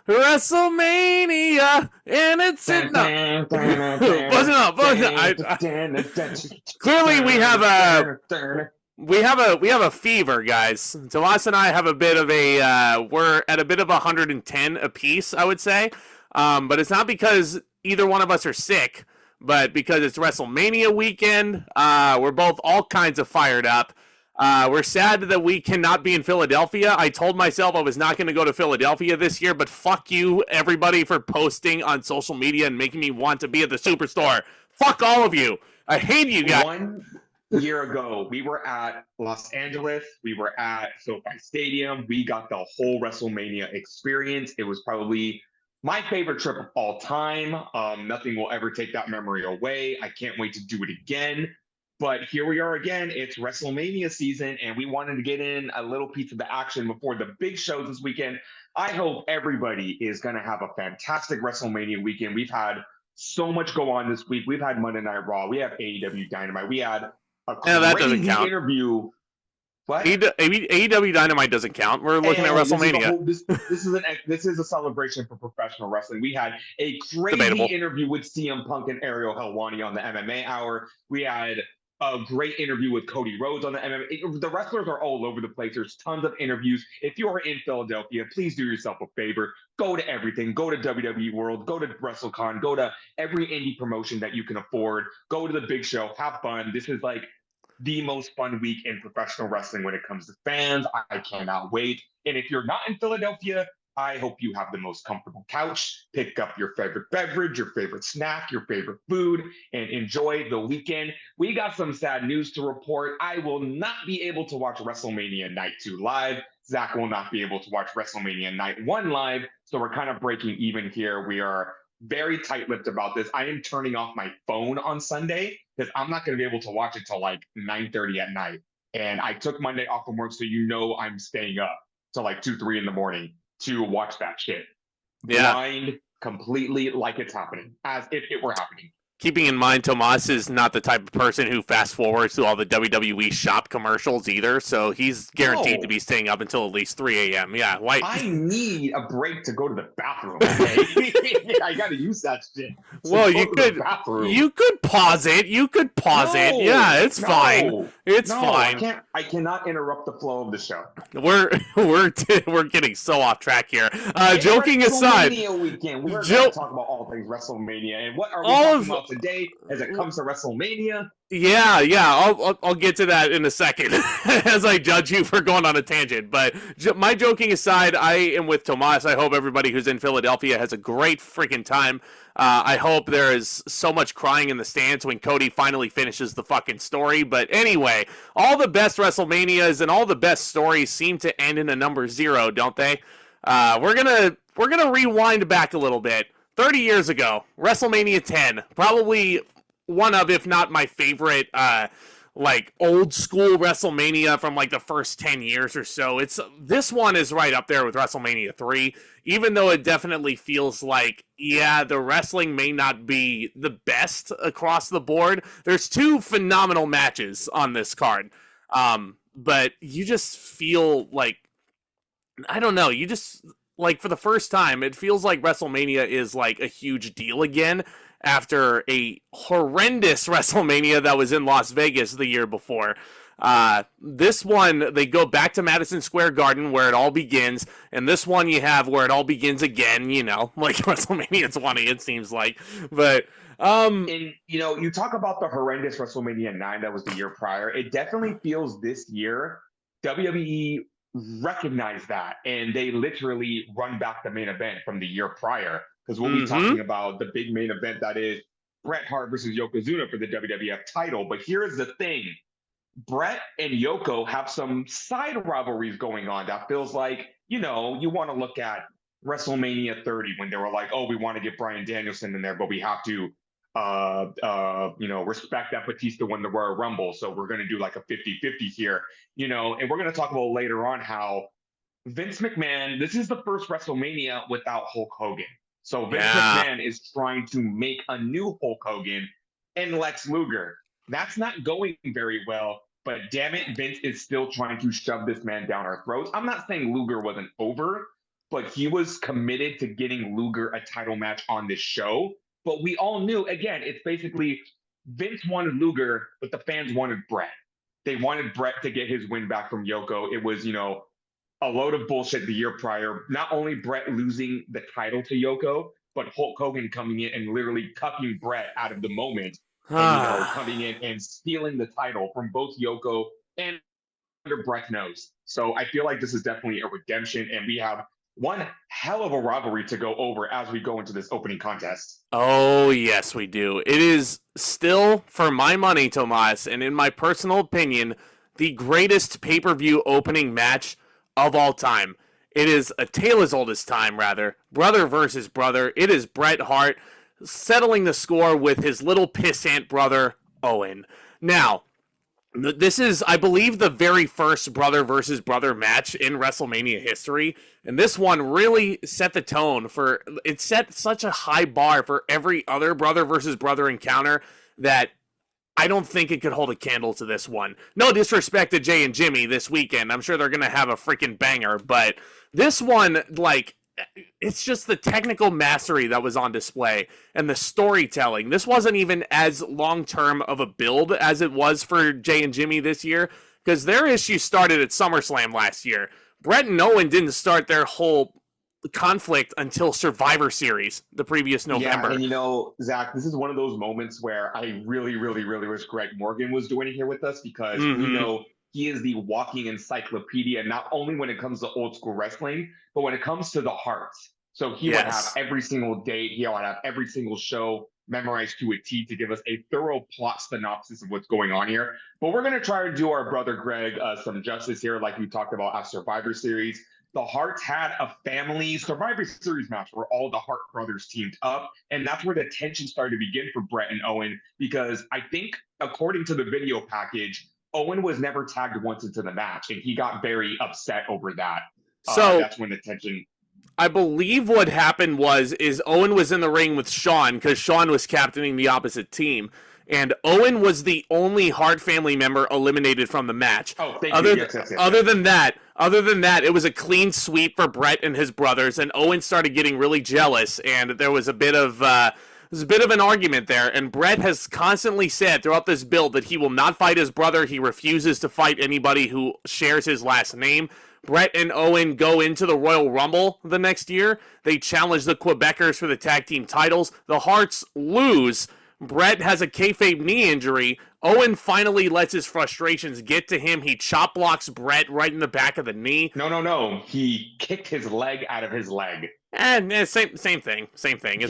WrestleMania, and it's in no. Buzzing up, buzzing up. Clearly, we have a fever, guys. Tomas and I have a bit of a we're at a bit of 110 apiece, I would say. But it's not because either one of us are sick, but because it's WrestleMania weekend. We're both all kinds of fired up. We're sad that we cannot be in Philadelphia. I told myself I was not going to go to Philadelphia this year, but fuck you, everybody, for posting on social media and making me want to be at the Superstore. Fuck all of you. I hate you guys. 1 year ago, we were at Los Angeles. We were at SoFi Stadium. We got the whole WrestleMania experience. It was probably my favorite trip of all time. Nothing will ever take that memory away. I can't wait to do it again. But here we are again. It's WrestleMania season, and we wanted to get in a little piece of the action before the big shows this weekend. I hope everybody is going to have a fantastic WrestleMania weekend. We've had so much go on this week. We've had Monday Night Raw. We have AEW Dynamite. We had a crazy interview. What? AEW Dynamite doesn't count. We're looking at WrestleMania. This is a celebration for professional wrestling. We had a crazy interview with CM Punk and Ariel Helwani on the MMA Hour. We had a great interview with Cody Rhodes on the MMA. The wrestlers are all over the place. There's tons of interviews. If you are in Philadelphia, please do yourself a favor. Go to everything. Go to WWE World. Go to WrestleCon. Go to every indie promotion that you can afford. Go to the big show. Have fun. This is like the most fun week in professional wrestling when it comes to fans. I cannot wait. And if you're not in Philadelphia, I hope you have the most comfortable couch, pick up your favorite beverage, your favorite snack, your favorite food, and enjoy the weekend. We got some sad news to report. I will not be able to watch WrestleMania Night 2 live. Zach will not be able to watch WrestleMania Night 1 live. So we're kind of breaking even here. We are very tight-lipped about this. I am turning off my phone on Sunday because I'm not going to be able to watch it till like 9:30 at night. And I took Monday off from work, so I'm staying up till like 2, 3 in the morning to watch that shit. Yeah. Blind completely like it's happening, as if it were happening. Keeping in mind, Tomas is not the type of person who fast forwards through all the WWE shop commercials either, so he's guaranteed to be staying up until at least 3 a.m. Yeah, why? I need a break to go to the bathroom. Okay? I gotta use that shit. Well, you could pause it. You could pause it. Yeah, it's fine. It's fine. I cannot interrupt the flow of the show. We're getting so off track here. Joking aside, weekend. We're going to talk about all things WrestleMania and what are we talking about today as it comes to WrestleMania. Yeah. I'll get to that in a second as I judge you for going on a tangent. But my joking aside, I am with Tomas. I hope everybody who's in Philadelphia has a great freaking time. I hope there is so much crying in the stands when Cody finally finishes the fucking story. But anyway, all the best WrestleManias and all the best stories seem to end in a number 0, don't they? We're gonna rewind back a little bit. 30 years ago, WrestleMania 10, probably one of, if not my favorite, like old school WrestleMania from like the first 10 years or so. This one is right up there with WrestleMania 3, even though it definitely feels like, yeah, the wrestling may not be the best across the board. There's 2 phenomenal matches on this card. But you just feel like, I don't know, you just, like, for the first time, it feels like WrestleMania is like a huge deal again after a horrendous WrestleMania that was in Las Vegas the year before. This one, they go back to Madison Square Garden where it all begins, and this one you have where it all begins again, like WrestleMania 20, it seems like. But and you talk about the horrendous WrestleMania 9 that was the year prior. It definitely feels this year WWE recognized that, and they literally run back the main event from the year prior, because we'll be talking about the big main event that is Bret Hart versus Yokozuna for the WWF title. But here's the thing. Bret and Yoko have some side rivalries going on that feels like, you want to look at WrestleMania 30 when they were like, oh, we want to get Bryan Danielson in there, but we have to respect that Batista won the Royal Rumble. So we're going to do like a 50-50 here, and we're going to talk about later on how Vince McMahon, this is the first WrestleMania without Hulk Hogan. So Vince McMahon is trying to make a new Hulk Hogan and Lex Luger. That's not going very well, but damn it, Vince is still trying to shove this man down our throats. I'm not saying Luger wasn't over, but he was committed to getting Luger a title match on this show. But we all knew, again, it's basically Vince wanted Luger, but the fans wanted Bret. They wanted Bret to get his win back from Yoko. It was, a load of bullshit the year prior. Not only Bret losing the title to Yoko, but Hulk Hogan coming in and literally cucking Bret out of the moment. And, coming in and stealing the title from both Yoko and under Bret's nose. So I feel like this is definitely a redemption, and we have one hell of a rivalry to go over as we go into this opening contest. Oh, yes, we do. It is still, for my money, Tomas, and in my personal opinion, the greatest pay-per-view opening match of all time. It is a tale as old as time, rather. Brother versus brother. It is Bret Hart settling the score with his little pissant brother, Owen. Now, this is, I believe, the very first brother versus brother match in WrestleMania history, and this one really set the tone for, it set such a high bar for every other brother versus brother encounter that I don't think it could hold a candle to this one. No disrespect to Jay and Jimmy this weekend, I'm sure they're going to have a freaking banger, but this one, like, it's just the technical mastery that was on display and the storytelling. This wasn't even as long-term of a build as it was for Jay and Jimmy this year, because their issue started at SummerSlam last year. Bret and Owen didn't start their whole conflict until Survivor Series the previous November. Yeah, and Zach, this is one of those moments where I really, really, really wish Greg Morgan was doing it here with us, because we know he is the walking encyclopedia, not only when it comes to old school wrestling, but when it comes to the Harts. So he would have every single date, he would have every single show memorized to a T to give us a thorough plot synopsis of what's going on here. But we're going to try to do our brother Greg some justice here, like we talked about at Survivor Series. The Harts had a family Survivor Series match where all the Hart brothers teamed up, and that's where the tension started to begin for Bret and Owen, because I think, according to the video package, Owen was never tagged once into the match, and he got very upset over that. So that's when the tension... I believe what happened is Owen was in the ring with Shawn, because Shawn was captaining the opposite team, and Owen was the only Hart family member eliminated from the match. Oh, thank you. Yes. Other than that, it was a clean sweep for Bret and his brothers, and Owen started getting really jealous, and there was a bit of an argument there, and Bret has constantly said throughout this build that he will not fight his brother. He refuses to fight anybody who shares his last name. Bret and Owen go into the Royal Rumble the next year. They challenge the Quebecers for the tag team titles. The Harts lose. Bret has a kayfabe knee injury. Owen finally lets his frustrations get to him. He chop blocks Bret right in the back of the knee. No. He kicked his leg out of his leg. And same thing. It's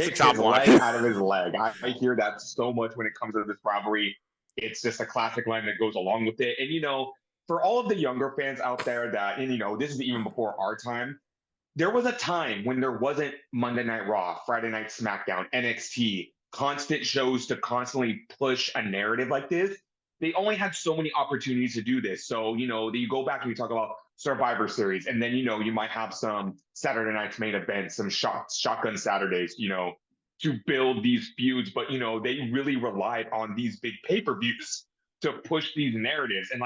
a chop block. Leg out of his leg. I hear that so much when it comes to this rivalry. It's just a classic line that goes along with it. And, for all of the younger fans out there that, and this is even before our time, there was a time when there wasn't Monday Night Raw, Friday Night SmackDown, NXT, constant shows to constantly push a narrative like this. They only had so many opportunities to do this. So, you go back and you talk about Survivor Series, and then, you might have some Saturday Night's main events, some shotgun Saturdays, to build these feuds. But, they really relied on these big pay-per-views to push these narratives. And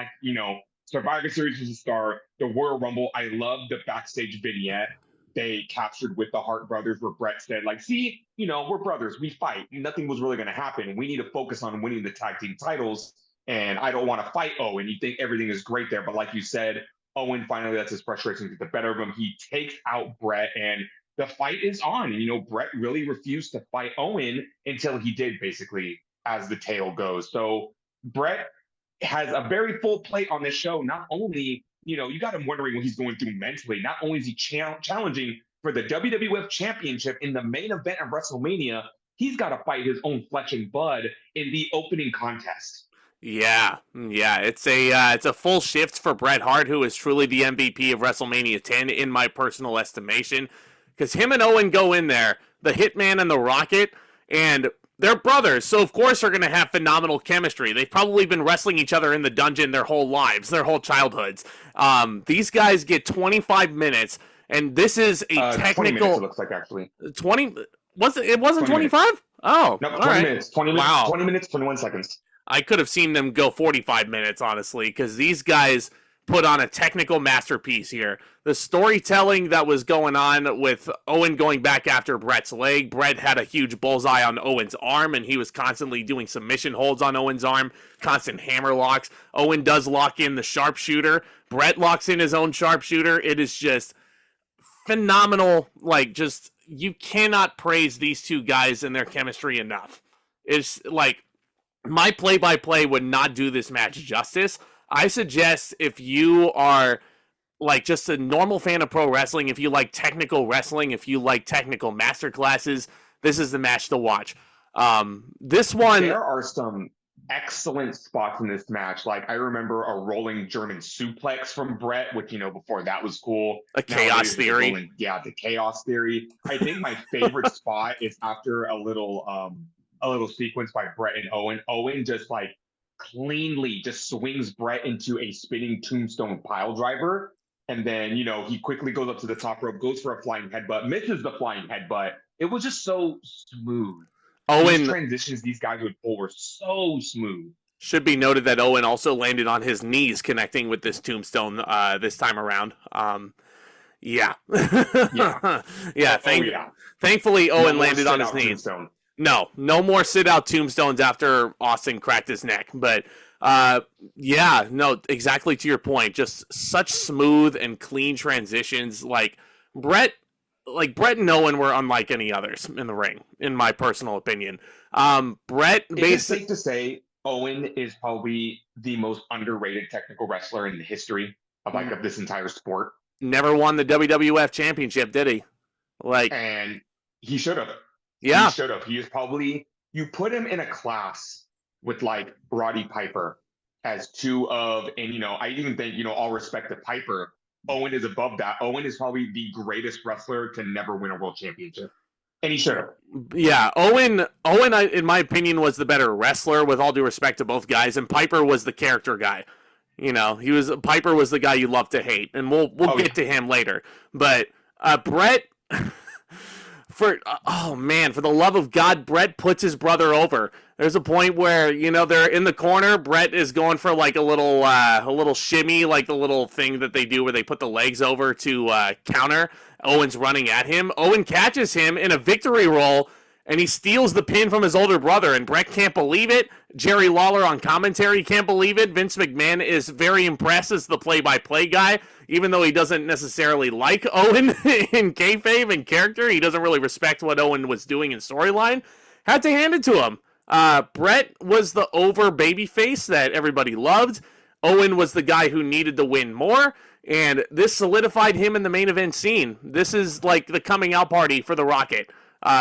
Survivor Series was a star. The Royal Rumble, I love the backstage vignette they captured with the Hart brothers, where Bret said, see, we're brothers, we fight. Nothing was really going to happen. We need to focus on winning the tag team titles. And I don't want to fight Owen. You think everything is great there. But like you said, Owen finally lets his frustration get the better of him. He takes out Bret, and the fight is on. And, Bret really refused to fight Owen until he did, basically, as the tale goes. So Bret has a very full plate on this show. Not only, you got him wondering what he's going through mentally. Not only is he challenging for the WWF Championship in the main event of WrestleMania, he's got to fight his own flesh and blood in the opening contest. Yeah, it's a full shift for Bret Hart, who is truly the MVP of WrestleMania 10 in my personal estimation, because him and Owen go in there, the Hitman and the Rocket, and they're brothers, so of course they're going to have phenomenal chemistry. They've probably been wrestling each other in the dungeon their whole lives, their whole childhoods. These guys get 25 minutes, and this is a technical... 20 minutes, it looks like, actually. 20... It wasn't 25? Oh, no, 20 right. minutes. 20 minutes, wow. 20 minutes, 21 seconds. I could have seen them go 45 minutes, honestly, because these guys put on a technical masterpiece here. The storytelling that was going on with Owen going back after Bret's leg. Bret had a huge bullseye on Owen's arm, and he was constantly doing submission holds on Owen's arm, constant hammer locks. Owen does lock in the sharpshooter. Bret locks in his own sharpshooter. It is just phenomenal. Like, just, you cannot praise these two guys and their chemistry enough. It's like, my play-by-play would not do this match justice. I suggest if you are like just a normal fan of pro wrestling, if you like technical wrestling, if you like technical masterclasses, this is the match to watch. This one, there are some excellent spots in this match. Like, I remember a rolling German suplex from Bret, which, you know, before that was cool. A chaos theory. The chaos theory. I think my favorite spot is after a little sequence by Bret and Owen. Owen just like cleanly just swings Bret into a spinning tombstone pile driver. And then, you know, he quickly goes up to the top rope, goes for a flying headbutt, misses the flying headbutt. It was just so smooth. Owen, these transitions these guys would pull were so smooth. Should be noted that Owen also landed on his knees connecting with this tombstone this time around. Yeah. Thankfully, Owen landed on his knees. Tombstone. No more sit-out tombstones after Austin cracked his neck. But, exactly to your point. Just such smooth and clean transitions. Like, Bret and Owen were unlike any others in the ring, in my personal opinion. Bret, it's safe to say Owen is probably the most underrated technical wrestler in the history of this entire sport. Never won the WWF Championship, did he? And he should have. Yeah. He should have. He is probably, you put him in a class with like Roddy Piper as two of, and, you know, I even think, you know, all respect to Piper, Owen is above that. Owen is probably the greatest wrestler to never win a world championship. And he should have. Yeah, Owen, in my opinion, was the better wrestler, with all due respect to both guys, and Piper was the character guy. You know, Piper was the guy you love to hate, and we'll get to him later. But Bret, for the love of God, Bret puts his brother over. There's a point where, you know, they're in the corner. Bret is going for like a little shimmy, like the little thing that they do where they put the legs over to counter. Owen's running at him. Owen catches him in a victory roll, and he steals the pin from his older brother, and Bret can't believe it. Jerry Lawler on commentary can't believe it. Vince McMahon is very impressed as the play-by-play guy, even though he doesn't necessarily like Owen in kayfabe and character. He doesn't really respect what Owen was doing in storyline. Had to hand it to him. Bret was the over babyface that everybody loved. Owen was the guy who needed to win more, and this solidified him in the main event scene. This is like the coming out party for the Rocket.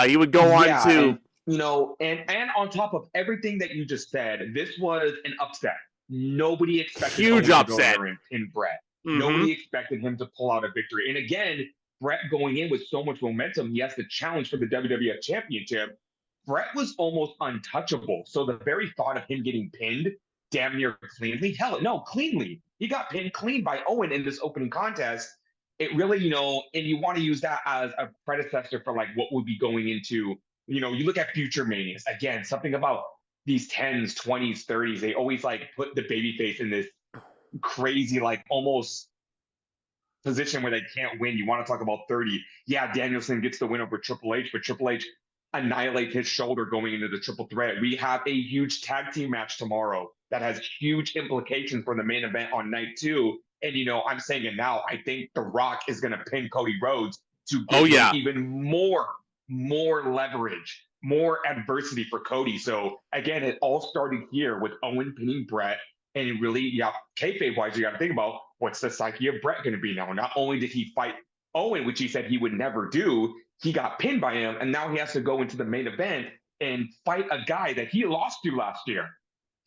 He would go on to... And, you know, and on top of everything that you just said, this was an upset. Nobody expected huge Owen upset to go there in Bret. Mm-hmm. Nobody expected him to pull out a victory. And again, Bret going in with so much momentum, he has to challenge for the WWF Championship. Bret was almost untouchable. So the very thought of him getting pinned damn near cleanly, cleanly. He got pinned clean by Owen in this opening contest. It really, you know, and you want to use that as a predecessor for like what would be going into, you know, you look at future manias. Again, something about these 10s, 20s, 30s, they always like put the babyface in this crazy, like almost position where they can't win. You want to talk about 30. Yeah, Danielson gets the win over Triple H, but Triple H annihilates his shoulder going into the triple threat. We have a huge tag team match tomorrow that has huge implications for the main event on night 2. And, you know, I'm saying it now. I think The Rock is going to pin Cody Rhodes to give even more leverage, more adversity for Cody. So, again, it all started here with Owen pinning Bret. And really, kayfabe-wise, you got to think about what's the psyche of Bret going to be now. Not only did he fight Owen, which he said he would never do, he got pinned by him, and now he has to go into the main event and fight a guy that he lost to last year.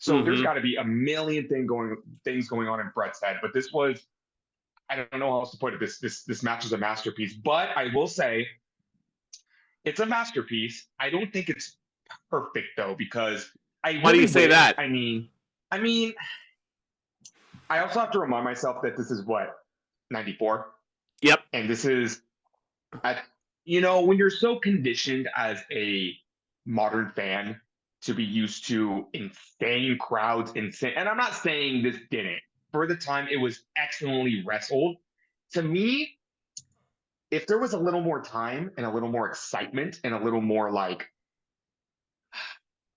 So there's got to be a million things going on in Bret's head. But this was, I don't know how else to put it. This match is a masterpiece. But I will say, it's a masterpiece. I don't think it's perfect though, because why do you say that? I mean, I also have to remind myself that this is what, 94? Yep. And this is, you know, when you're so conditioned as a modern fan to be used to insane crowds, and I'm not saying this didn't, for the time, it was excellently wrestled. To me, if there was a little more time and a little more excitement and a little more like,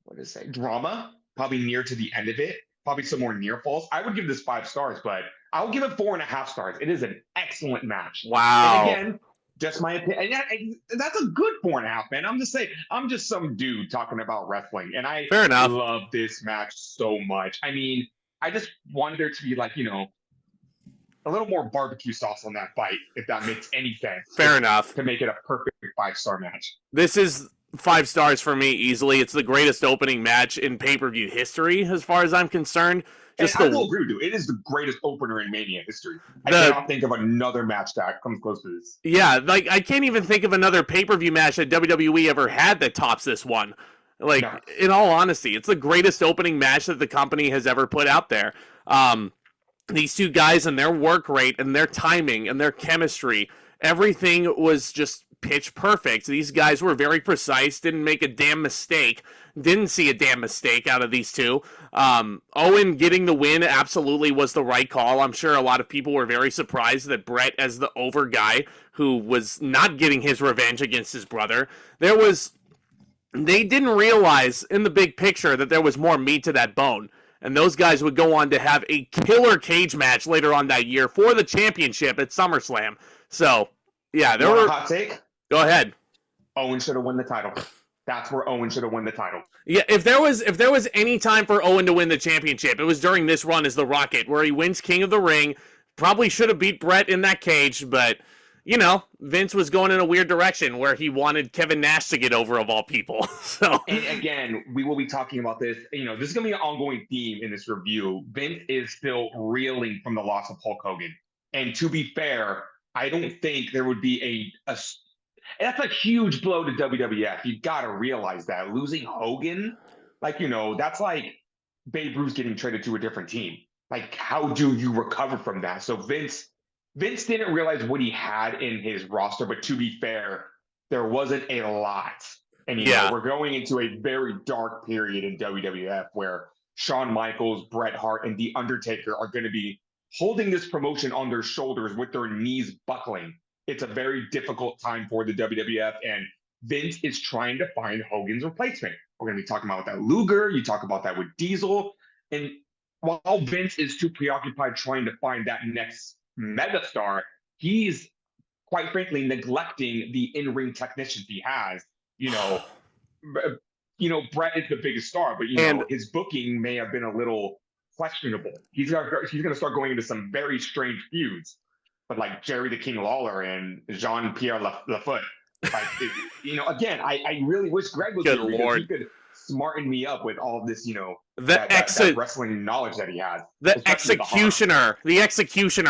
what to say, drama, probably near to the end of it, probably some more near falls, I would give this 5 stars, but I'll give it 4.5 stars. It is an excellent match. Wow. And again, just my opinion. And that's a good 4.5, man. I'm just saying, I'm just some dude talking about wrestling. And I Fair enough. love this match so much. I mean, I just wanted there to be like, you know, a little more barbecue sauce on that fight, if that makes any sense. Fair enough. To make it a perfect 5-star match. This is 5 stars for me easily. It's the greatest opening match in pay-per-view history, as far as I'm concerned. I will agree with you. It is the greatest opener in Mania history. I cannot think of another match that comes close to this. Yeah, like I can't even think of another pay-per-view match that WWE ever had that tops this one. Like, no. In all honesty, it's the greatest opening match that the company has ever put out there. These two guys and their work rate and their timing and their chemistry, everything was just pitch perfect. These guys were very precise, didn't make a damn mistake, didn't see a damn mistake out of these two. Owen getting the win absolutely was the right call. I'm sure a lot of people were very surprised that Bret, as the over guy who was not getting his revenge against his brother, they didn't realize in the big picture that there was more meat to that bone. And those guys would go on to have a killer cage match later on that year for the championship at SummerSlam. So, yeah, there were... Hot take? Go ahead. Owen should have won the title. That's where Owen should have won the title. Yeah, if there was any time for Owen to win the championship, it was during this run as the Rocket, where he wins King of the Ring. Probably should have beat Bret in that cage, but, you know, Vince was going in a weird direction where he wanted Kevin Nash to get over, of all people. So, and again, we will be talking about this. You know, this is going to be an ongoing theme in this review. Vince is still reeling from the loss of Hulk Hogan. And to be fair, I don't think there would be that's a huge blow to WWF. You've got to realize that. Losing Hogan, like, you know, that's like Babe Ruth getting traded to a different team. Like, how do you recover from that? So Vince didn't realize what he had in his roster, but to be fair, there wasn't a lot. And, you know, we're going into a very dark period in WWF where Shawn Michaels, Bret Hart, and The Undertaker are going to be holding this promotion on their shoulders with their knees buckling. It's a very difficult time for the WWF, and Vince is trying to find Hogan's replacement. We're going to be talking about that Luger. You talk about that with Diesel. And while Vince is too preoccupied trying to find that next megastar, he's quite frankly neglecting the in-ring technicians he has. You know, Bret is the biggest star, but, you know, his booking may have been a little questionable. He's going to start going into some very strange feuds. But like Jerry the King Lawler and Jean-Pierre Lafoot. Like, you know, again, I really wish Greg was here because he could smarten me up with all of this, you know, that wrestling knowledge that he has. The executioner,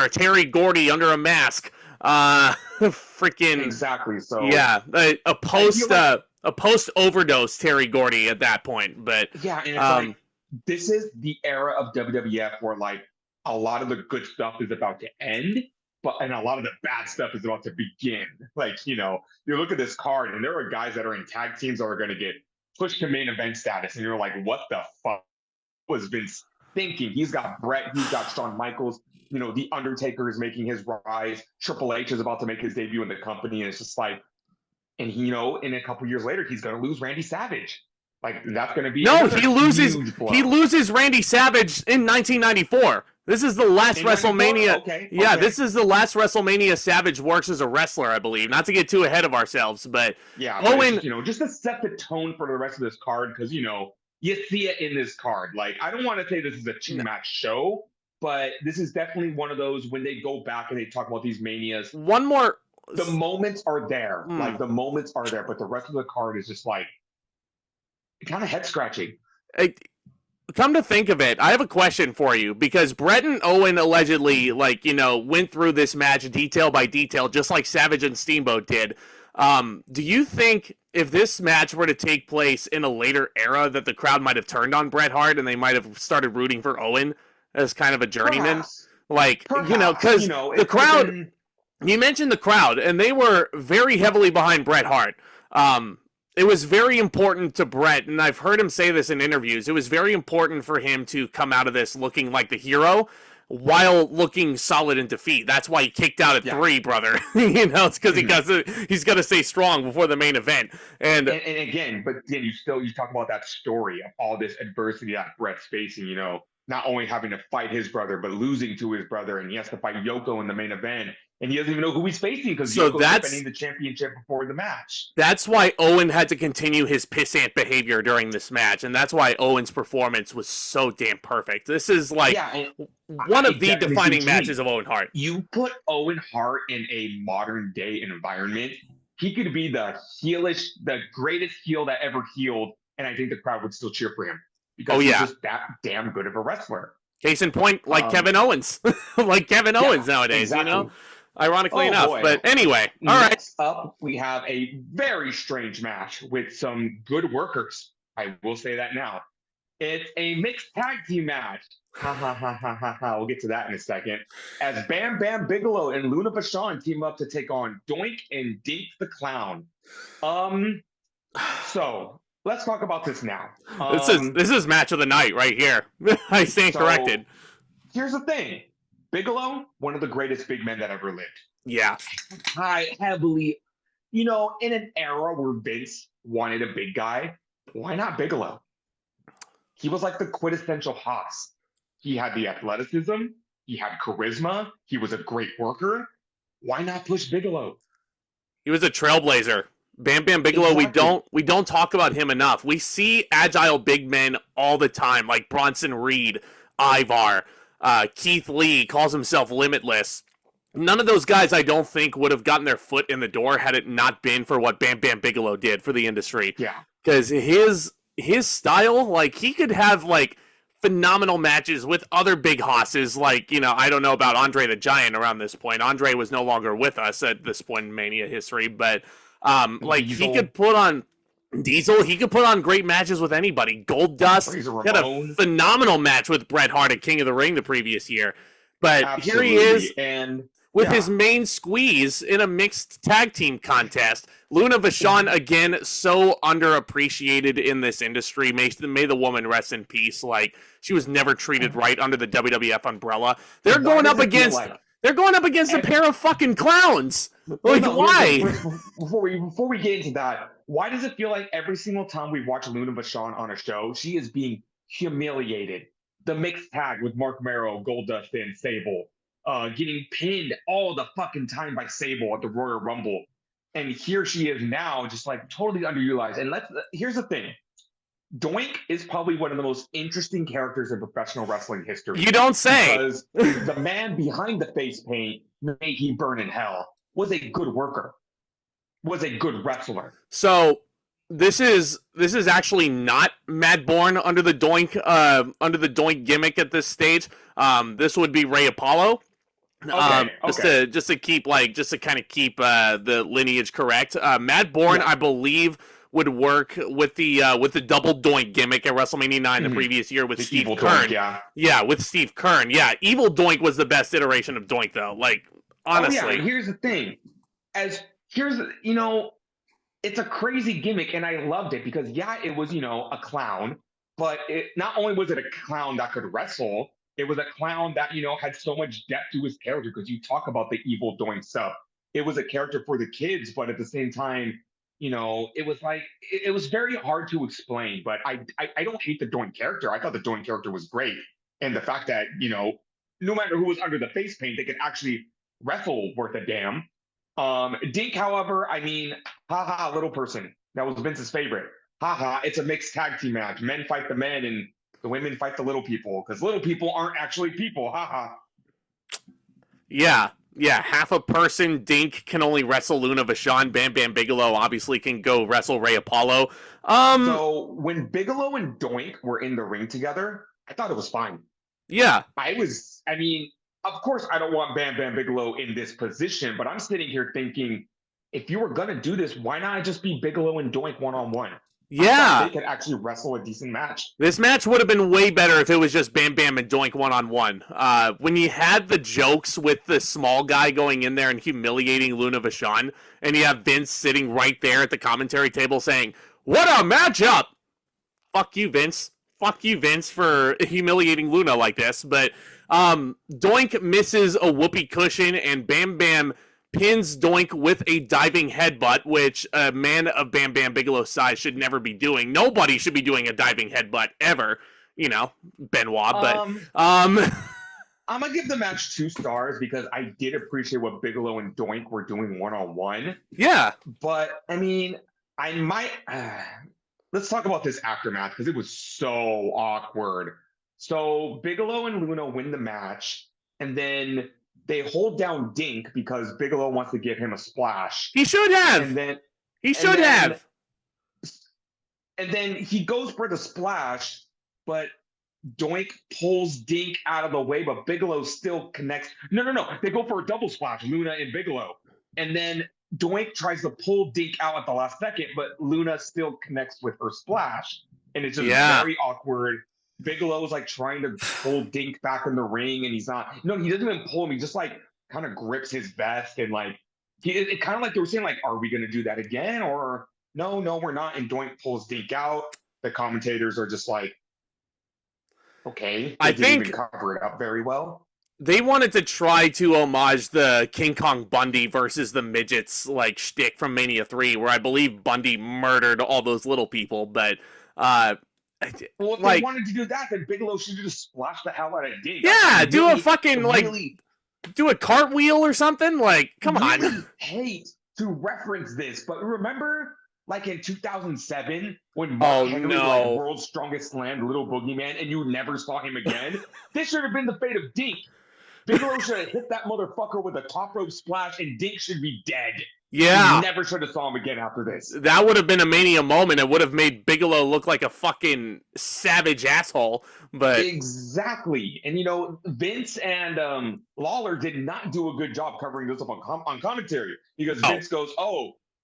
Terry Gordy under a mask. Freaking exactly. So yeah, a post overdose Terry Gordy at that point. But yeah, and it's like this is the era of WWF where like a lot of the good stuff is about to end. And a lot of the bad stuff is about to begin. Like, you know, you look at this card and there are guys that are in tag teams that are going to get pushed to main event status. And you're like, what the fuck was Vince thinking? He's got Bret, he's got Shawn Michaels. You know, The Undertaker is making his rise. Triple H is about to make his debut in the company. And it's just like, and you know, in a couple years later, he's going to lose Randy Savage. Like, that's going to be he loses Randy Savage in 1994. This is the last WrestleMania. Okay. This is the last WrestleMania Savage works as a wrestler, I believe. Not to get too ahead of ourselves, but Owen, you know, just to set the tone for the rest of this card, because, you know, you see it in this card. Like, I don't want to say this is a two-match show, but this is definitely one of those when they go back and they talk about these manias. The moments are there. Like, the moments are there, but the rest of the card is just like kind of head scratching. Come to think of it, I have a question for you, because Bret and Owen allegedly, like, you know, went through this match detail by detail, just like Savage and Steamboat did. Do you think if this match were to take place in a later era that the crowd might have turned on Bret Hart and they might have started rooting for Owen as kind of a journeyman? Perhaps, you know, because the crowd, you mentioned the crowd, and they were very heavily behind Bret Hart. It was very important to Bret, and I've heard him say this in interviews, it was very important for him to come out of this looking like the hero, while looking solid in defeat. That's why he kicked out at 3, brother. It's because he's got to stay strong before the main event. And again, you talk about that story of all this adversity that Bret's facing. Not only having to fight his brother, but losing to his brother, and he has to fight Yoko in the main event, and he doesn't even know who he's facing because Yoko's defending the championship before the match. That's why Owen had to continue his pissant behavior during this match, and that's why Owen's performance was so damn perfect. This is one of the defining matches of Owen Hart. You put Owen Hart in a modern day environment, he could be the greatest heel that ever healed, and I think the crowd would still cheer for him. Because he's just that damn good of a wrestler. Case in point, like Kevin Owens. Owens nowadays, exactly. Ironically enough. Boy. But anyway, all right. Next up, we have a very strange match with some good workers. I will say that now. It's a mixed tag team match. Ha ha ha ha ha ha. We'll get to that in a second. As Bam Bam Bigelow and Luna Vachon team up to take on Doink and Dink the Clown. So let's talk about this now. This is match of the night right here. I stand corrected. Here's the thing. Bigelow, one of the greatest big men that ever lived. Yeah. Heavily, in an era where Vince wanted a big guy, why not Bigelow? He was like the quintessential Haas. He had the athleticism. He had charisma. He was a great worker. Why not push Bigelow? He was a trailblazer. Bam Bam Bigelow, exactly. we don't talk about him enough. We see agile big men all the time, like Bronson Reed, Ivar, Keith Lee calls himself Limitless. None of those guys, I don't think, would have gotten their foot in the door had it not been for what Bam Bam Bigelow did for the industry. Yeah. Because his style, he could have, phenomenal matches with other big hosses, I don't know about Andre the Giant around this point. Andre was no longer with us at this point in Mania history, but he could put on Diesel. He could put on great matches with anybody. Goldust had a phenomenal match with Bret Hart at King of the Ring the previous year. But Absolutely. Here he is, and with his main squeeze in a mixed tag team contest. Luna Vachon, again, so underappreciated in this industry. May the woman rest in peace. She was never treated right under the WWF umbrella. They're going up against a pair of fucking clowns. Why? Before we get into that, why does it feel like every single time we watch Luna Vachon on a show, she is being humiliated? The mixed tag with Mark Merrow, Goldust, and Sable, getting pinned all the fucking time by Sable at the Royal Rumble, and here she is now, just totally underutilized. And here's the thing. Doink is probably one of the most interesting characters in professional wrestling history. You don't say. Because the man behind the face paint, may he burn in hell, was a good worker, was a good wrestler. So this is actually not Matt Bourne under the Doink gimmick at this stage. This would be Ray Apollo. Okay. Just to kind of keep the lineage correct. Matt Bourne, I believe, would work with the double Doink gimmick at WrestleMania 9 the previous year with Steve Kern. Doink, with Steve Kern. Yeah, Evil Doink was the best iteration of Doink, though. Honestly. Here's the thing. It's a crazy gimmick, and I loved it because, it was, a clown, but not only was it a clown that could wrestle, it was a clown that, had so much depth to his character because you talk about the Evil Doink stuff. It was a character for the kids, but at the same time, it was it was very hard to explain, but I don't hate the Doink character. I thought the Doink character was great. And the fact that, no matter who was under the face paint, they could actually wrestle worth a damn. Dink, however, little person. That was Vince's favorite. It's a mixed tag team match. Men fight the men and the women fight the little people because little people aren't actually people. Yeah, half a person. Dink can only wrestle Luna Vachon. Bam Bam Bigelow obviously can go wrestle Ray Apollo. So when Bigelow and Doink were in the ring together, I thought it was fine. Yeah. Of course, I don't want Bam Bam Bigelow in this position, but I'm sitting here thinking, if you were going to do this, why not just be Bigelow and Doink one-on-one? Yeah. They could actually wrestle a decent match. This match would have been way better if it was just Bam Bam and Doink one-on-one. When you had the jokes with the small guy going in there and humiliating Luna Vachon, and you have Vince sitting right there at the commentary table saying, "What a matchup!" Fuck you, Vince. fuck you, Vince, for humiliating Luna like this. But Doink misses a whoopee cushion, and Bam Bam pins Doink with a diving headbutt, which a man of Bam Bam Bigelow's size should never be doing. Nobody should be doing a diving headbutt ever. You know, Benoit, but I'm gonna give the match 2 stars because I did appreciate what Bigelow and Doink were doing one-on-one. Yeah. But I mean, I might let's talk about this aftermath because it was so awkward. So Bigelow and Luna win the match, and then they hold down Dink because Bigelow wants to give him a splash. He should have. And then he goes for the splash, but Doink pulls Dink out of the way, but Bigelow still connects. No. They go for a double splash, Luna and Bigelow. And then Doink tries to pull Dink out at the last second, but Luna still connects with her splash. And it's just very awkward. Bigelow's like trying to pull Dink back in the ring, and he's not. No, he doesn't even pull him. He just like kind of grips his vest, and like it kind of like they were saying, like, are we going to do that again? Or no, we're not. And Doink pulls Dink out. The commentators are just like, okay, I think even cover it up very well. They wanted to try to homage the King Kong Bundy versus the midgets like shtick from Mania 3, where I believe Bundy murdered all those little people. But well, if they wanted to do that, then Bigelow should just splash the hell out of Dink. Yeah, do a fucking do a cartwheel or something. Like, come on. I hate to reference this, but remember, like in 2007, when Mark Henry was World's Strongest Slammed Little Boogeyman, and you never saw him again? This should have been the fate of Dink. Bigelow should have hit that motherfucker with a top rope splash, and Dink should be dead. Yeah. You never should have saw him again after this. That would have been a Mania moment. It would have made Bigelow look like a fucking savage asshole. But exactly. And, you know, Vince and Lawler did not do a good job covering this up on commentary, because Vince goes,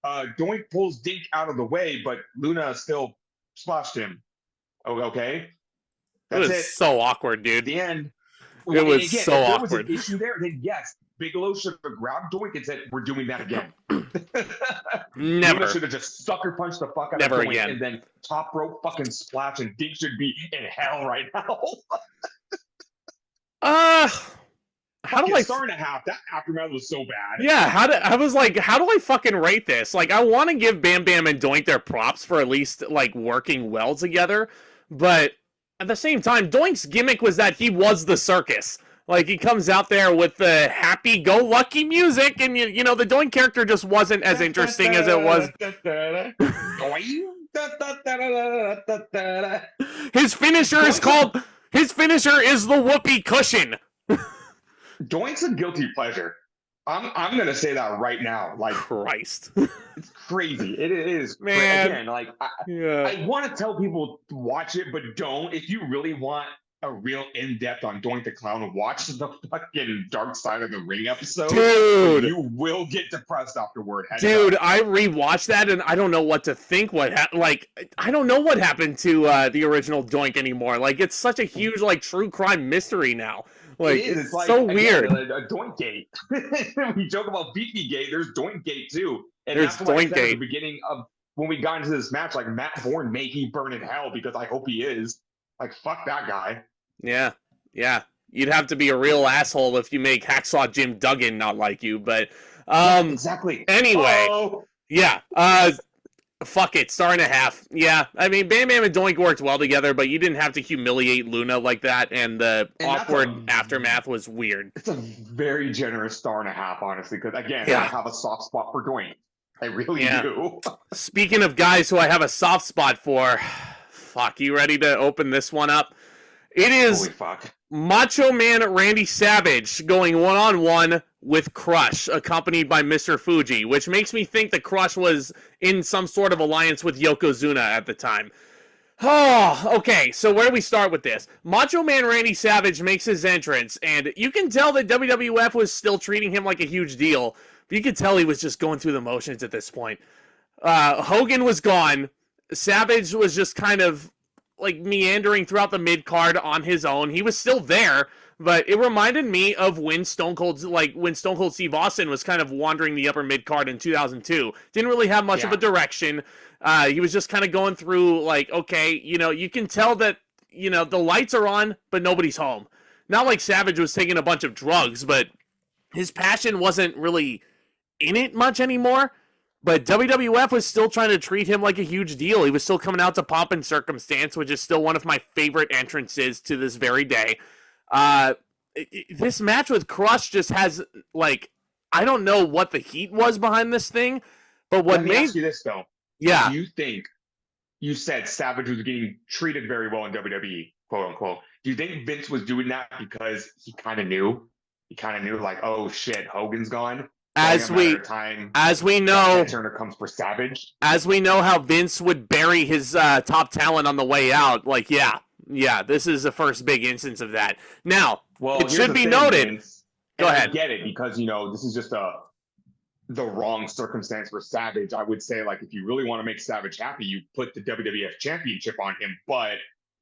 Doink pulls Dink out of the way, but Luna still splashed him. Oh, okay. That's it. So awkward, dude. At the end. It was so awkward. If there was an issue there, then yes, Bigelow should have grabbed Doink and said, we're doing that again. Never. Luna should have just sucker punched the fuck out of Doink again. And then top rope fucking splash, and Dink should be in hell right now. How do I star and a half? That aftermath was so bad. Yeah, how do I fucking rate this? Like, I want to give Bam Bam and Doink their props for at least like working well together, but at the same time, Doink's gimmick was that he was the circus. Like, he comes out there with the happy-go-lucky music, and you know the Doink character just wasn't as interesting as it was. His finisher is called. His finisher is the whoopee cushion. Doink's a guilty pleasure. I'm gonna say that right now. Like, Christ, it's crazy. It is, man. Again, like I want to tell people to watch it, but don't. If you really want a real in-depth on Doink the Clown, watch the fucking Dark Side of the Ring episode. Dude, you will get depressed afterward. Dude, I rewatched that and I don't know what to think. I don't know what happened to the original Doink anymore. Like, it's such a huge like true crime mystery now. Like, it's like, so weird. A Doink Gate. We joke about Beefy Gate. There's Doink Gate too. And there's that's why Doink Gate. At the beginning of when we got into this match, like, Matt Bourne, may he burn in hell, because I hope he is. Like, fuck that guy. Yeah. You'd have to be a real asshole if you make Hacksaw Jim Duggan not like you. But exactly. Anyway, yeah. Fuck it, star and a half. Yeah, I mean, Bam Bam and Doink worked well together, but you didn't have to humiliate Luna like that, and the awkward aftermath was weird. It's a very generous star and a half, honestly, because, again, I have a soft spot for Doink. I really do. Speaking of guys who I have a soft spot for, fuck, you ready to open this one up? It is Macho Man Randy Savage going one-on-one with Crush, accompanied by Mr. Fuji, which makes me think that Crush was in some sort of alliance with Yokozuna at the time. Oh, okay, so where do we start with this? Macho Man Randy Savage makes his entrance, and you can tell that WWF was still treating him like a huge deal, but you could tell he was just going through the motions at this point. Hogan was gone. Savage was just kind of like meandering throughout the mid-card on his own. He was still there, but it reminded me of when Stone Cold Steve Austin was kind of wandering the upper mid-card in 2002. Didn't really have much of a direction. He was just kind of going through, like, okay, you know, you can tell that you know, the lights are on, but nobody's home. Not like Savage was taking a bunch of drugs, but his passion wasn't really in it much anymore. But WWF was still trying to treat him like a huge deal. He was still coming out to Pomp and Circumstance, which is still one of my favorite entrances to this very day. This match with Crush just has, like, I don't know what the heat was behind this thing, but what Let me ask you this, though. Yeah. Do you think, you said Savage was getting treated very well in WWE, quote unquote. Do you think Vince was doing that because he kind of knew? He kind of knew, like, oh shit, Hogan's gone. As we know, Turner comes for Savage. As we know how Vince would bury his top talent on the way out, like, yeah, this is the first big instance of that. Now, well, it should be noted. Vince, go ahead. I get it, because, you know, this is just the wrong circumstance for Savage. I would say, like, if you really want to make Savage happy, you put the WWF Championship on him, but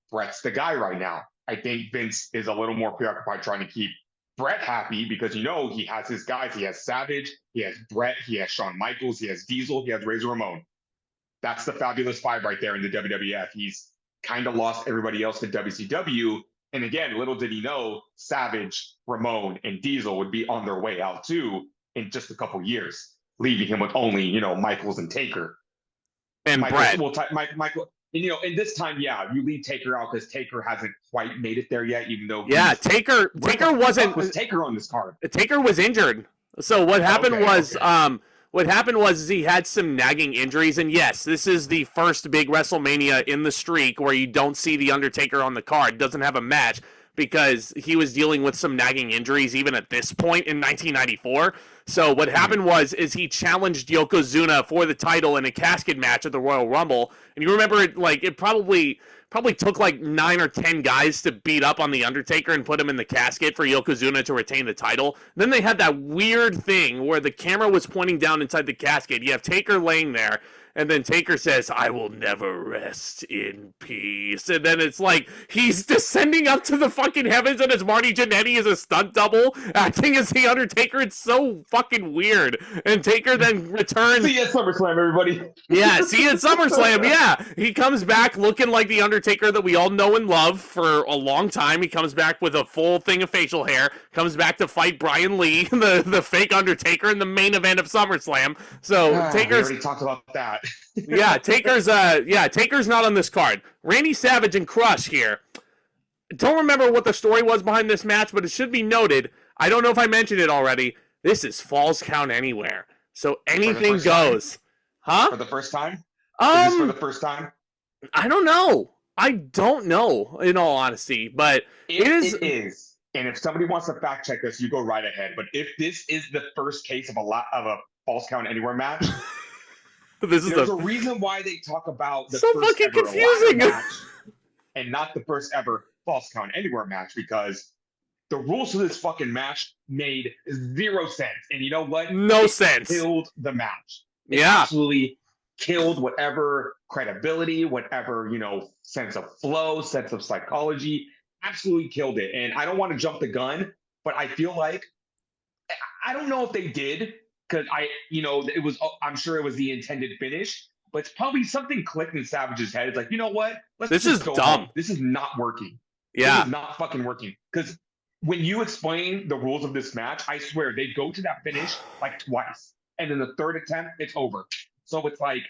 Bret's the guy right now. I think Vince is a little more preoccupied trying to keep Bret happy because, you know, he has his guys. He has Savage, he has Bret, he has Shawn Michaels, he has Diesel, he has Razor Ramon. That's the fabulous five right there in the WWF. He's kind of lost everybody else to WCW. And again, little did he know, Savage, Ramon, and Diesel would be on their way out too in just a couple years, leaving him with only, you know, Michaels and Taker. And Bret. Well, Michael. And, you know, and this time, yeah, you leave Taker out because Taker hasn't quite made it there yet, even though Taker wasn't. Was Taker on this card? Taker was injured. So what happened was he had some nagging injuries, and yes, this is the first big WrestleMania in the streak where you don't see the Undertaker on the card, doesn't have a match because he was dealing with some nagging injuries even at this point in 1994. So what happened is he challenged Yokozuna for the title in a casket match at the Royal Rumble. And you remember it probably took like 9 or 10 guys to beat up on the Undertaker and put him in the casket for Yokozuna to retain the title. And then they had that weird thing where the camera was pointing down inside the casket. You have Taker laying there, and then Taker says, "I will never rest in peace." And then it's like he's descending up to the fucking heavens, and it's Marty Jannetty as a stunt double acting as the Undertaker. It's so fucking weird. And Taker then returns. See you at SummerSlam, everybody. Yeah, see you at SummerSlam. Yeah, he comes back looking like the Undertaker that we all know and love for a long time. He comes back with a full thing of facial hair. Comes back to fight Brian Lee, the fake Undertaker, in the main event of SummerSlam. So Taker's we already talked about that. Taker's not on this card. Randy Savage and Crush here. Don't remember what the story was behind this match, but it should be noted. I don't know if I mentioned it already. This is Falls Count Anywhere, so anything goes. Huh? For the first time? Is this for the first time? I don't know. In all honesty, but it is. And if somebody wants to fact check this, you go right ahead. But if this is the first case of a Falls Count Anywhere match. There's a reason why they talk about the first fucking ever confusing match and not the first ever Falls Count Anywhere match, because the rules of this fucking match made 0 sense. And you know what? No sense. Killed the match. It Yeah. absolutely killed whatever credibility, whatever, you know, sense of flow, sense of psychology. Absolutely killed it. And I don't want to jump the gun, but I feel like, I don't know if they did, because I'm sure it was the intended finish, but it's probably something clicked in Savage's head. It's like, you know what? This is go dumb. home. This is not working. Yeah. This is not fucking working. Because when you explain the rules of this match, I swear they go to that finish like twice. And in the third attempt, it's over. So it's like,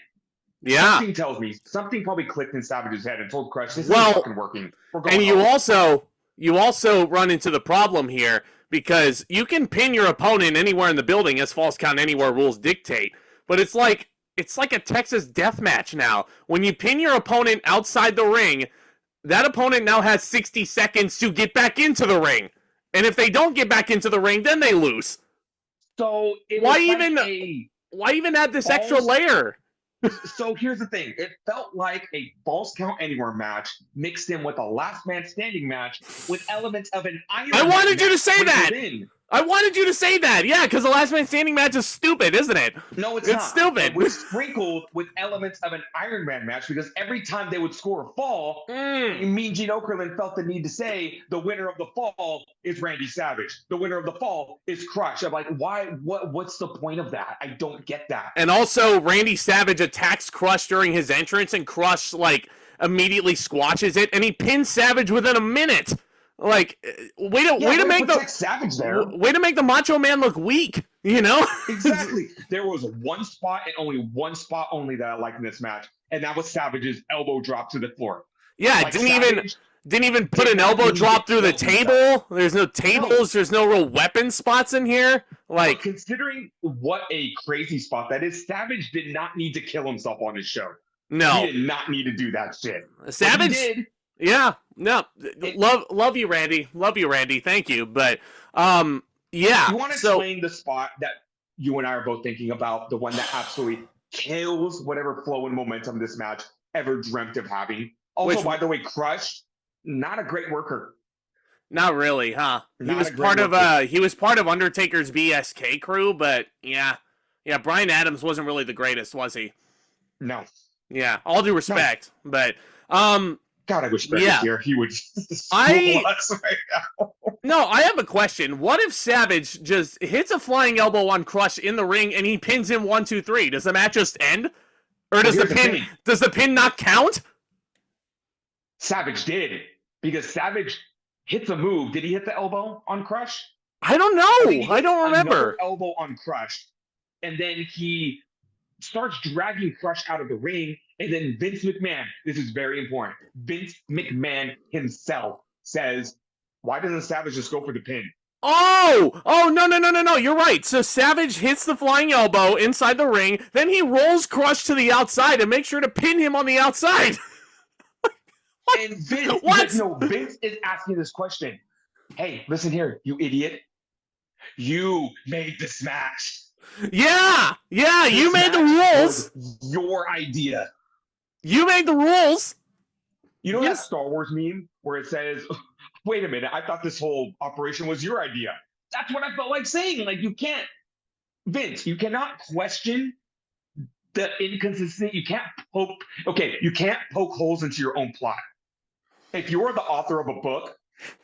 something tells me, something probably clicked in Savage's head and told Crush, this isn't fucking working. We're going home. You also run into the problem here, because you can pin your opponent anywhere in the building as Falls Count Anywhere rules dictate, but it's like a Texas death match now. When you pin your opponent outside the ring, that opponent now has 60 seconds to get back into the ring. And if they don't get back into the ring, then they lose. So why even add this extra layer? So here's the thing. It felt like a Falls Count Anywhere match mixed in with a last man standing match with elements of an Iron Man. I wanted you to say that. I wanted you to say that. Yeah, because the last man standing match is stupid, isn't it? No, it's not. It's stupid. It was sprinkled with elements of an Iron Man match, because every time they would score a fall, Mean Gene Okerlund felt the need to say the winner of the fall is Randy Savage. The winner of the fall is Crush. I'm like, why? What's the point of that? I don't get that. And also, Randy Savage attacks Crush during his entrance, and Crush, like, immediately squashes it, and he pins Savage within a minute. Like, way to make the Macho Man look weak, you know? Exactly. There was one spot and only one spot only that I liked in this match, and that was Savage's elbow drop to the floor. Yeah, like didn't even put an elbow drop through the table. There's no tables. There's no real weapon spots in here. Like, but considering what a crazy spot that is, Savage did not need to kill himself on his show. No, he did not need to do that shit. Savage did. Yeah, no, love you, Randy. Love you, Randy. Thank you. But yeah. You want to explain the spot that you and I are both thinking about, the one that absolutely kills whatever flow and momentum this match ever dreamt of having. Also, by the way, Crush, not a great worker. Not really, huh? He was part of Undertaker's BSK crew, but yeah, Bryan Adams wasn't really the greatest, was he? No. Yeah, all due respect, but God, I wish Brett was here. He would us right now. No, I have a question. What if Savage just hits a flying elbow on Crush in the ring and he pins him 1, 2, 3? Does the match just end? Or does the pin not count? Savage did, because Savage hits a move. Did he hit the elbow on Crush? I don't know. I don't remember. Elbow on Crush, and then he starts dragging Crush out of the ring, and then Vince McMahon, this is very important, Vince McMahon himself says, why doesn't Savage just go for the pin? Oh, no, you're right. So Savage hits the flying elbow inside the ring, then he rolls Crush to the outside and makes sure to pin him on the outside. And Vince, Vince is asking this question. Hey, listen here, you idiot. You made this match. Yeah, you made the rules. Your idea. You made the rules. You know that Star Wars meme where it says, wait a minute, I thought this whole operation was your idea. That's what I felt like saying. Like, you can't, Vince, you cannot question the inconsistency. You can't poke holes into your own plot. If you're the author of a book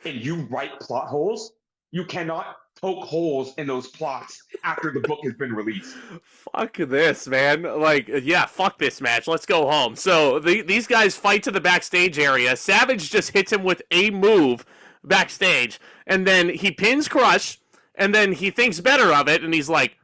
and you write plot holes, you cannot poke holes in those plots after the book has been released. Fuck this, man. Like, yeah, fuck this match. Let's go home. So these guys fight to the backstage area. Savage just hits him with a move backstage, and then he pins Crush, and then he thinks better of it, and he's like,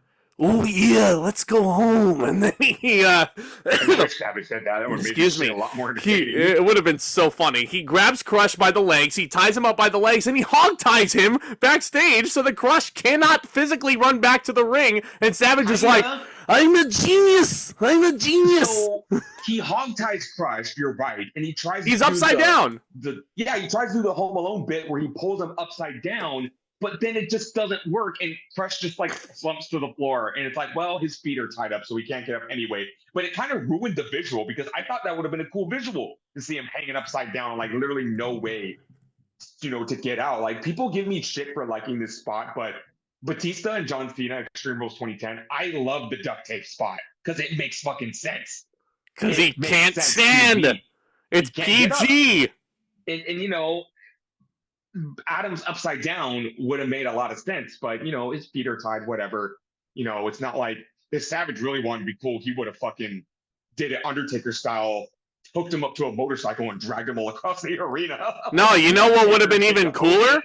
oh yeah, let's go home. And then he Savage said that. That would have made a lot more entertaining. It would have been so funny. He grabs Crush by the legs, he ties him up by the legs, and he hog ties him backstage so the Crush cannot physically run back to the ring. And Savage is like, I'm a genius. So he hog ties Crush, you're right, and he tries He's upside down. He tries to do the Home Alone bit where he pulls him upside down. But then it just doesn't work, and Crush just like slumps to the floor, and it's like, well, his feet are tied up, so he can't get up anyway. But it kind of ruined the visual, because I thought that would have been a cool visual to see him hanging upside down, like literally no way, to get out. Like, people give me shit for liking this spot, but Batista and John Cena, Extreme Rules 2010, I love the duct tape spot because it makes fucking sense. Because he can't stand. It's PG. And Adams upside down would have made a lot of sense, but his feet are tied, whatever. It's not like if Savage really wanted to be cool, he would have fucking did it Undertaker style, hooked him up to a motorcycle and dragged him all across the arena. No, you know what would have been even cooler?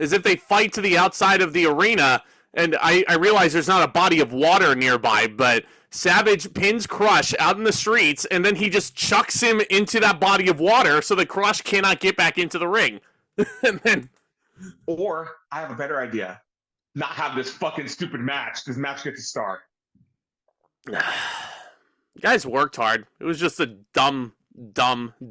Is if they fight to the outside of the arena, and I realize there's not a body of water nearby, but Savage pins Crush out in the streets, and then he just chucks him into that body of water so the Crush cannot get back into the ring. And then, or I have a better idea. Not have this fucking stupid match. This match gets a star. Guys worked hard. It was just a dumb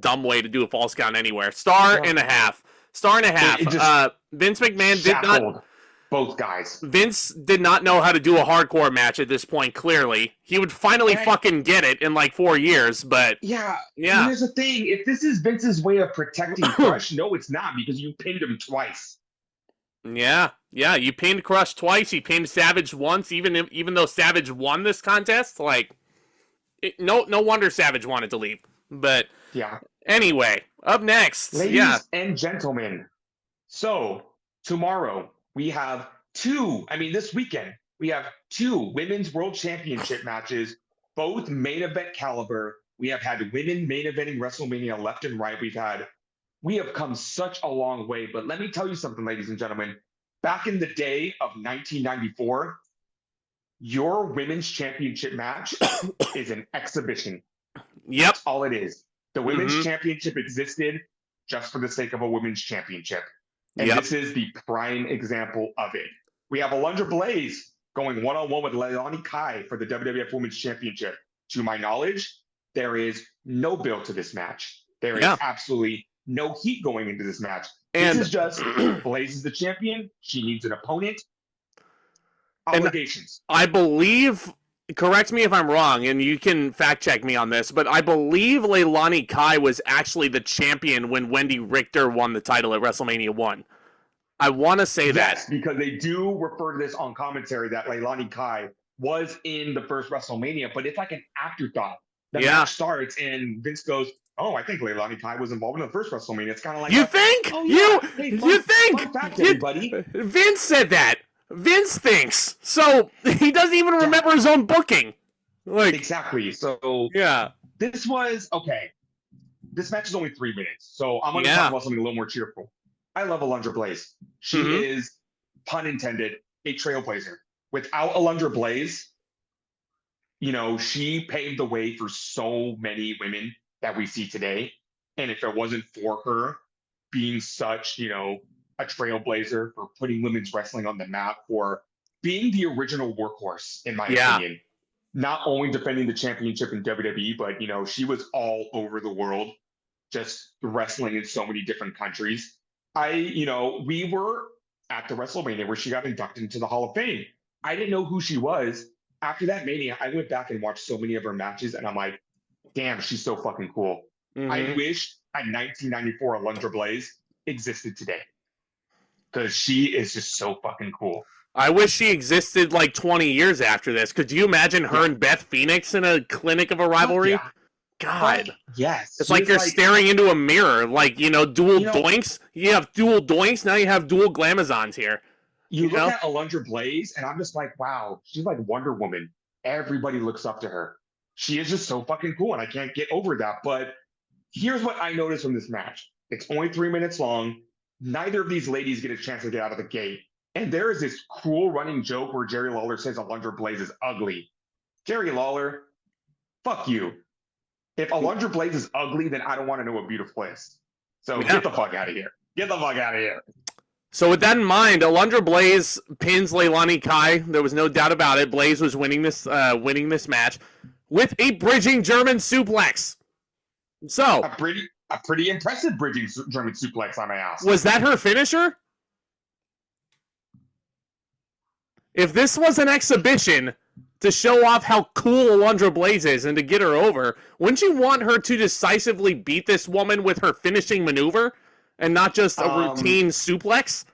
way to do a false count anywhere. Star and a half. Vince McMahon did not. Both guys. Vince did not know how to do a hardcore match at this point, clearly. He would finally fucking get it in like 4 years, but... Yeah. Here's the thing. If this is Vince's way of protecting Crush, no, it's not, because you pinned him twice. Yeah, you pinned Crush twice. He pinned Savage once, even though Savage won this contest. Like, no wonder Savage wanted to leave. But, yeah. Anyway, up next. Ladies and gentlemen, so tomorrow... we have this weekend, we have 2 Women's World Championship matches, both main event caliber, We have had women main eventing WrestleMania left and right. We have come such a long way. But let me tell you something, ladies and gentlemen. Back in the day of 1994, your women's championship match is an exhibition. Yep. That's all it is. The women's championship existed just for the sake of a women's championship. And this is the prime example of it. We have Alundra Blayze going one-on-one with Leilani Kai for the WWF Women's Championship. To my knowledge, there is no build to this match. There is absolutely no heat going into this match. And this is just Blayze is the champion. She needs an opponent. Obligations. I believe, correct me if I'm wrong, and you can fact check me on this, but I believe Leilani Kai was actually the champion when Wendy Richter won the title at WrestleMania 1. I want to say that. Yes, because they do refer to this on commentary that Leilani Kai was in the first WrestleMania, but it's like an afterthought. The match starts and Vince goes, "Oh, I think Leilani Kai was involved in the first WrestleMania." It's kind of like, you think? Oh, yeah. You think? Fun fact, everybody. Vince said that. Vince thinks. So he doesn't even remember his own booking. Like exactly. So this was okay. This match is only 3 minutes, so I'm going to talk about something a little more cheerful. I love Alundra Blayze. She is, pun intended, a trailblazer. Without Alundra Blayze, you know, she paved the way for so many women that we see today. And if it wasn't for her being such, you know, a trailblazer, for putting women's wrestling on the map, for being the original workhorse, in my opinion, not only defending the championship in WWE, but, you know, she was all over the world, just wrestling in so many different countries. We were at the WrestleMania where she got inducted into the Hall of Fame. I didn't know who she was. After that Mania, I went back and watched so many of her matches, and I'm like, damn, she's so fucking cool. I wish a 1994 Alundra Blayze existed today, because she is just so fucking cool. I wish she existed like 20 years after this. Could you imagine her and Beth Phoenix in a clinic of a rivalry? God. Yes. It's like you're staring into a mirror. Like, you know, dual doinks. You have dual doinks. Now you have dual glamazons here. You look at Alundra Blayze, and I'm just like, wow, she's like Wonder Woman. Everybody looks up to her. She is just so fucking cool, and I can't get over that. But here's what I noticed from this match. It's only 3 minutes long. Neither of these ladies get a chance to get out of the gate. And there is this cruel running joke where Jerry Lawler says Alundra Blayze is ugly. Jerry Lawler, fuck you. If Alundra Blayze is ugly, then I don't want to know what beautiful is. So get the fuck out of here. Get the fuck out of here. So with that in mind, Alundra Blayze pins Leilani Kai. There was no doubt about it. Blayze was winning this match with a bridging German suplex. So a pretty impressive bridging German suplex on my ass. Was that her finisher? If this was an exhibition to show off how cool Alundra Blayze is and to get her over, wouldn't you want her to decisively beat this woman with her finishing maneuver and not just a routine suplex?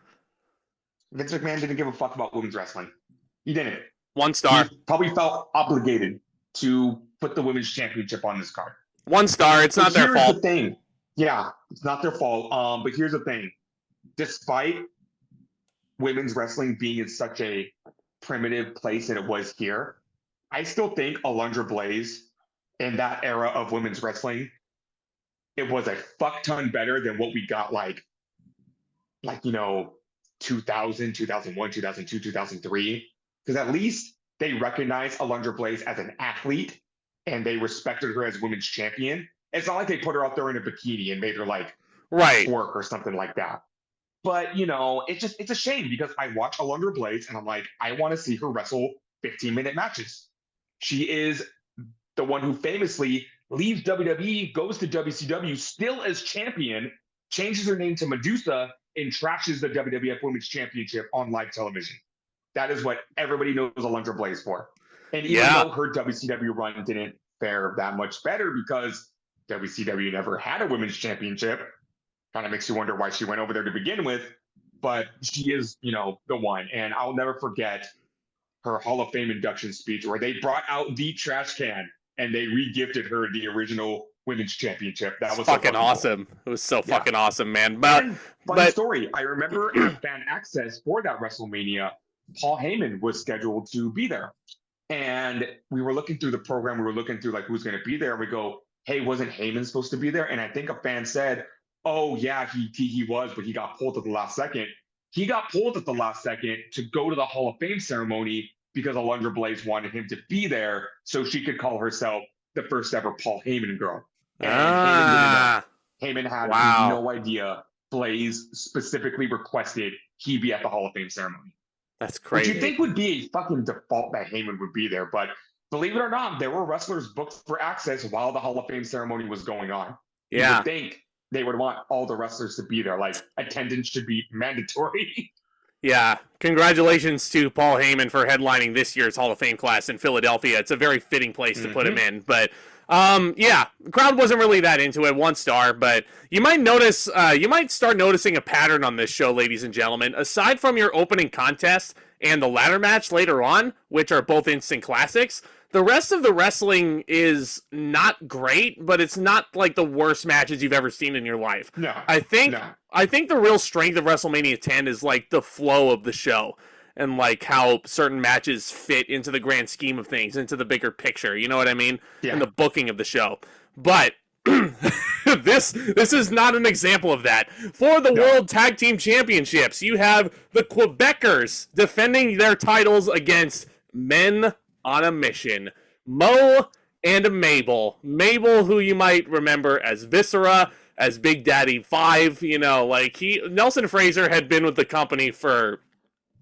Vince McMahon didn't give a fuck about women's wrestling. He didn't. 1 star. He probably felt obligated to put the women's championship on this card. 1 star. It's not their fault. Here's the thing. Yeah, it's not their fault. But here's the thing. Despite women's wrestling being in such a primitive place that it was here, I still think Alundra Blayze in that era of women's wrestling, it was a fuck ton better than what we got like 2000, 2001, 2002, 2003. Because at least they recognized Alundra Blayze as an athlete and they respected her as women's champion. It's not like they put her out there in a bikini and made her like twerk or something like that. But, you know, it's a shame because I watch Alundra Blayze and I'm like, I want to see her wrestle 15-minute matches. She is the one who famously leaves WWE, goes to WCW, still as champion, changes her name to Medusa, and trashes the WWF Women's Championship on live television. That is what everybody knows Alundra Blayze for. And even though her WCW run didn't fare that much better because WCW never had a women's championship, kind of makes you wonder why she went over there to begin with. But she is, you know, the one. And I'll never forget her Hall of Fame induction speech where they brought out the trash can and they re-gifted her the original women's championship. That was fucking awesome. Cool. It was so fucking awesome, man. Funny story. I remember at Fan Access for that WrestleMania, Paul Heyman was scheduled to be there. And we were looking through the program. We were looking through like who's going to be there. And we go, hey, wasn't Heyman supposed to be there? And I think a fan said, oh, yeah, he was, but he got pulled at the last second. He got pulled at the last second to go to the Hall of Fame ceremony because Alundra Blayze wanted him to be there so she could call herself the first ever Paul Heyman girl. And Heyman didn't know. Heyman had no idea Blayze specifically requested he be at the Hall of Fame ceremony. That's crazy. Which you think would be a fucking default that Heyman would be there, but believe it or not, there were wrestlers booked for access while the Hall of Fame ceremony was going on. Yeah. You would think they would want all the wrestlers to be there. Like, attendance should be mandatory. Yeah. Congratulations to Paul Heyman for headlining this year's Hall of Fame class in Philadelphia. It's a very fitting place to put him in. But, yeah, the crowd wasn't really that into it. 1 star. But you might notice, you might start noticing a pattern on this show, ladies and gentlemen. Aside from your opening contest and the ladder match later on, which are both instant classics, the rest of the wrestling is not great, but it's not like the worst matches you've ever seen in your life. No. I think the real strength of WrestleMania 10 is like the flow of the show and like how certain matches fit into the grand scheme of things, into the bigger picture. You know what I mean? Yeah. And the booking of the show. But this is not an example of that. For the World Tag Team Championships, you have the Quebecers defending their titles against Men on a Mission. Mo and Mabel. Mabel, who you might remember as Viscera, as Big Daddy 5, you know, like Nelson Fraser had been with the company for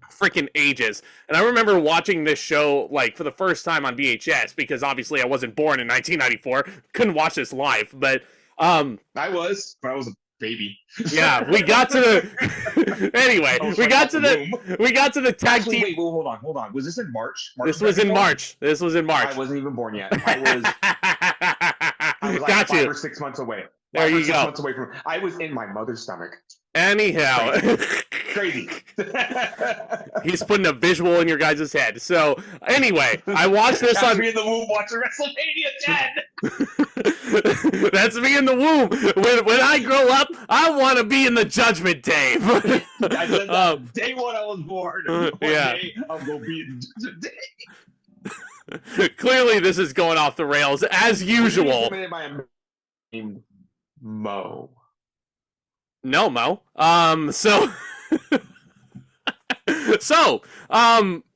freaking ages. And I remember watching this show like for the first time on VHS because obviously I wasn't born in 1994. Couldn't watch this live, but I was a baby. Yeah, we got to the anyway. We got to the tag team. Wait, hold on. Was this in March? This was in March. I wasn't even born yet. I was like 5 or 6 months away. There you go. 6 months away from. I was in my mother's stomach. Anyhow, crazy. He's putting a visual in your guys' head. So anyway, I watched this on. Me in the womb watching WrestleMania 10. That's me in the womb. When I grow up, I want to be in the Judgment Day. I said that day one I was born. One day I'm gonna be in the Judgment Day. Clearly, this is going off the rails as usual. Named Mo. No, Mo.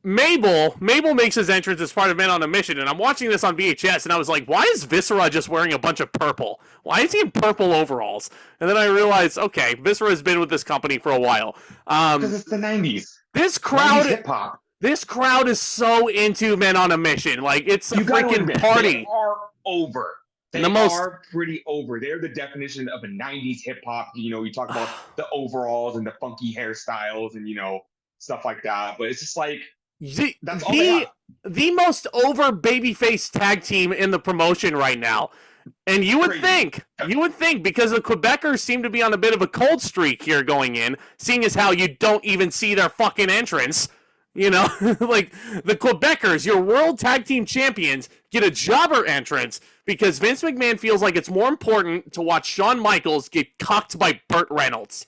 Mabel makes his entrance as part of Men on a Mission, and I'm watching this on VHS, and I was like, why is Viscera just wearing a bunch of purple? Why is he in purple overalls? And then I realized, okay, Viscera has been with this company for a while. Because it's the 90s. This crowd, 90s hip-hop. This crowd is so into Men on a Mission. Like, it's a freaking party. They are over. They are pretty over. They're the definition of a 90s hip-hop. You know, you talk about the overalls and the funky hairstyles and, you know, stuff like that. But it's just like, that's all they have. The most over babyface tag team in the promotion right now. And you would think, because the Quebecers seem to be on a bit of a cold streak here going in, seeing as how you don't even see their fucking entrance. You know, like the Quebecers, your world tag team champions, get a jobber entrance because Vince McMahon feels like it's more important to watch Shawn Michaels get cucked by Burt Reynolds.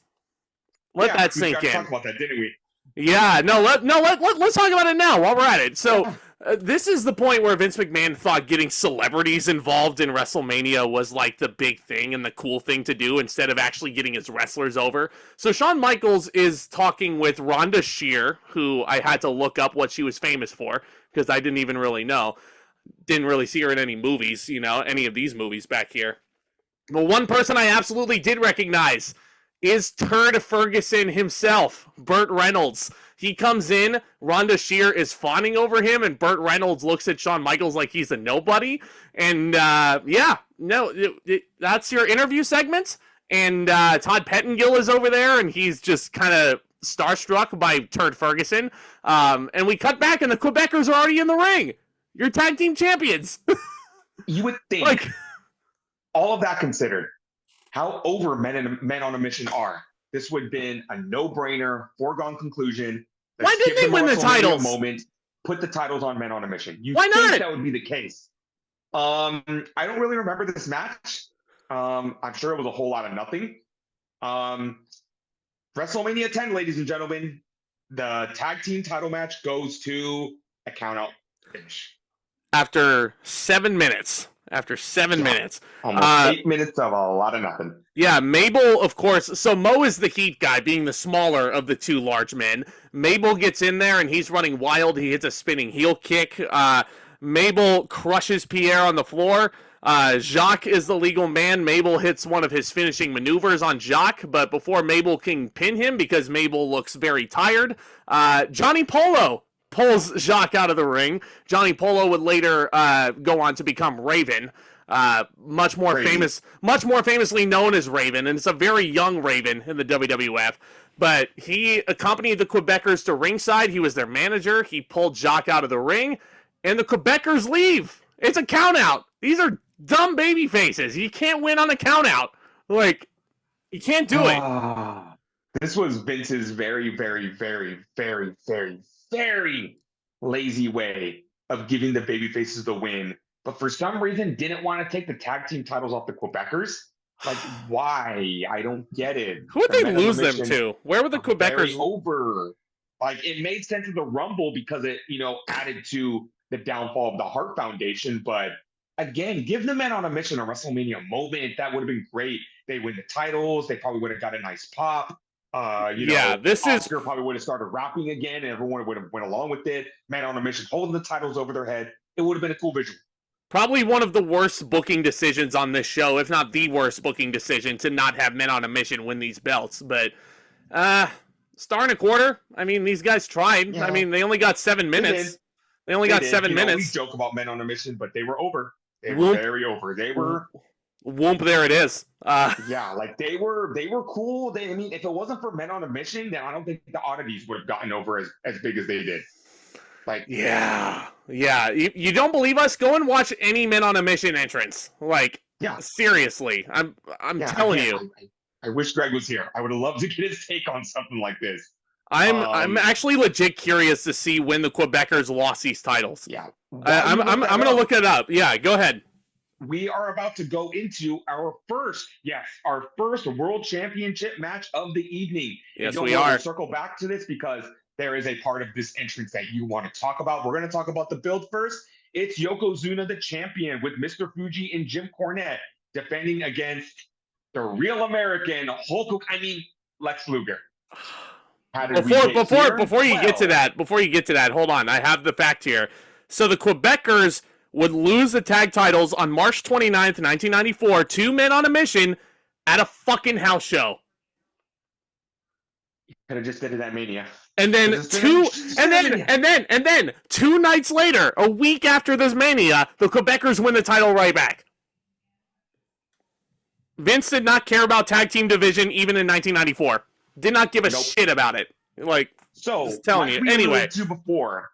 Let that sink in. We talked about that, didn't we? Yeah, let's talk about it now while we're at it. So this is the point where Vince McMahon thought getting celebrities involved in WrestleMania was like the big thing and the cool thing to do instead of actually getting his wrestlers over. So Shawn Michaels is talking with Rhonda Shear, who I had to look up what she was famous for because I didn't even really know. Didn't really see her in any movies, you know, any of these movies back here. But one person I absolutely did recognize is Turd Ferguson himself, Burt Reynolds. He comes in, Rhonda Shear is fawning over him, and Burt Reynolds looks at Shawn Michaels like he's a nobody. And, that's your interview segment. And Todd Pettengill is over there, and he's just kind of starstruck by Turd Ferguson. And we cut back, and the Quebecers are already in the ring. You're tag team champions. You would think, all of that considered, how over men on a Mission are. This would have been a no-brainer, foregone conclusion. Why didn't they win the titles? Put the titles on Men on a Mission. Why not? Think that would be the case. I don't really remember this match. I'm sure it was a whole lot of nothing. WrestleMania 10, ladies and gentlemen, the tag team title match goes to a count-out finish. after 7 minutes. Almost 8 minutes of a lot of nothing. Yeah, Mabel, of course. So Mo is the heat guy, being the smaller of the two large men. Mabel gets in there, and he's running wild. He hits a spinning heel kick. Mabel crushes Pierre on the floor. Jacques is the legal man. Mabel hits one of his finishing maneuvers on Jacques, but before Mabel can pin him, because Mabel looks very tired, Johnny Polo pulls Jacques out of the ring. Johnny Polo would later go on to become Raven, much more famously known as Raven, and it's a very young Raven in the WWF. But he accompanied the Quebecers to ringside. He was their manager. He pulled Jacques out of the ring, and the Quebecers leave. It's a count out. These are dumb baby faces. You can't win on a count out. Like, you can't do it. This was Vince's very, very, very, very, very, very lazy way of giving the baby faces the win, but for some reason didn't want to take the tag team titles off the Quebecers. Like, why? I don't get it. Who would they lose them to? Where would the Quebecers over? Like, it made sense of the Rumble because it, added to the downfall of the Hart Foundation. But again, give the men on a mission a WrestleMania moment. That would have been great. They win the titles. They probably would have got a nice pop. Oscar probably would have started rapping again, and everyone would have went along with it. Men on a mission holding the titles over their head. It would have been a cool visual. Probably one of the worst booking decisions on this show, if not the worst booking decision, to not have men on a mission win these belts. But star and a quarter. I mean, these guys tried. Yeah. I mean, they only got 7 minutes. They only got 7 minutes. We joke about men on a mission, but they were over. They were very over. They were. Whoop, there it is. Yeah, like they were cool. If it wasn't for men on a mission, then I don't think the oddities would have gotten over as big as they did. Like, yeah. You don't believe us? Go and watch any men on a mission entrance. Like, seriously, I'm telling you. I wish Greg was here. I would have loved to get his take on something like this. I'm actually legit curious to see when the Quebecers lost these titles. Yeah, I'm gonna look it up. Yeah, go ahead. We are about to go into our first World Championship match of the evening. Yes, we are. Circle back to this because there is a part of this entrance that you want to talk about. We're going to talk about the build first. It's Yokozuna, the champion, with Mr. Fuji and Jim Cornette defending against the real American Lex Luger. Before you get to that, hold on. I have the fact here. So the Quebecers would lose the tag titles on March 29th, 1994, 2 men on a mission at a fucking house show. You could have just did it at Mania. And then 2 nights later, a week after this Mania, the Quebecers win the title right back. Vince did not care about tag team division even in 1994. Did not give a shit about it. Just telling you. Anyway. Before,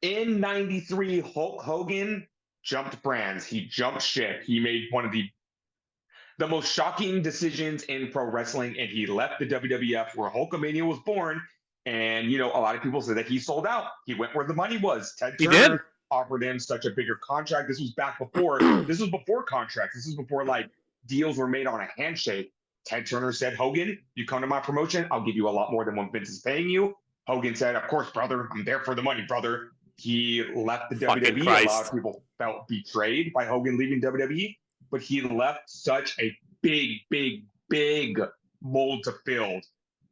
in 93, Hulk Hogan jumped brands. He jumped ship. He made one of the most shocking decisions in pro wrestling, and he left the WWF where Hulkamania was born. And, a lot of people say that he sold out. He went where the money was. Ted Turner offered him such a bigger contract. This was before contracts. This was before, deals were made on a handshake. Ted Turner said, Hogan, you come to my promotion, I'll give you a lot more than what Vince is paying you. Hogan said, of course, brother. I'm there for the money, brother. He left the WWE. A lot of people felt betrayed by Hogan leaving WWE, but he left such a big, big, big mold to fill.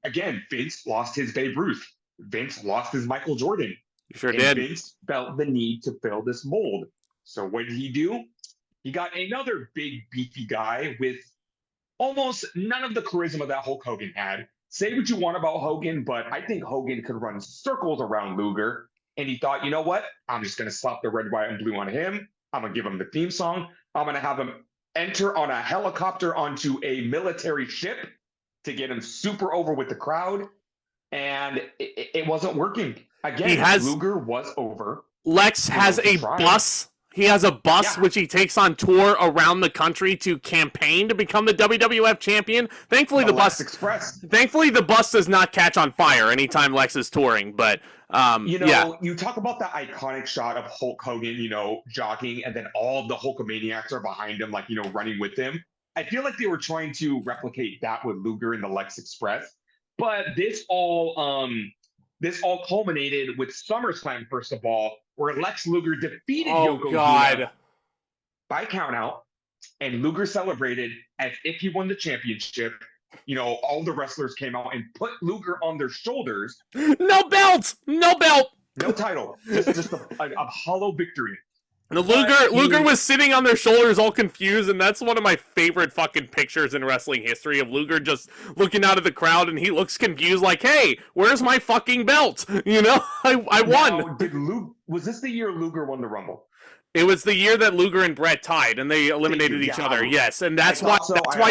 Again, Vince lost his Babe Ruth. Vince lost his Michael Jordan. You sure did. Vince felt the need to fill this mold. So what did he do? He got another big, beefy guy with almost none of the charisma that Hulk Hogan had. Say what you want about Hogan, but I think Hogan could run circles around Luger. And he thought, you know what? I'm just going to slap the red, white, and blue on him. I'm going to give him the theme song. I'm going to have him enter on a helicopter onto a military ship to get him super over with the crowd. And it wasn't working. Again, Luger was over. Lex has a bus. He has a bus which he takes on tour around the country to campaign to become the WWF champion. Thankfully, the bus does not catch on fire anytime Lex is touring. But you talk about the iconic shot of Hulk Hogan, jogging, and then all of the Hulkamaniacs are behind him, running with him. I feel like they were trying to replicate that with Luger in the Lex Express. But this all culminated with SummerSlam, first of all, where Lex Luger defeated Oh, Yokozuna God. by countout, and Luger celebrated as if he won the championship. All the wrestlers came out and put Luger on their shoulders. No belt! No belt! No title. Just a hollow victory. Luger was sitting on their shoulders all confused, and that's one of my favorite fucking pictures in wrestling history of Luger just looking out at the crowd, and he looks confused like, hey, where's my fucking belt? I won. Now, was this the year Luger won the Rumble? It was the year that Luger and Bret tied, and they eliminated each other. Yes, and that's why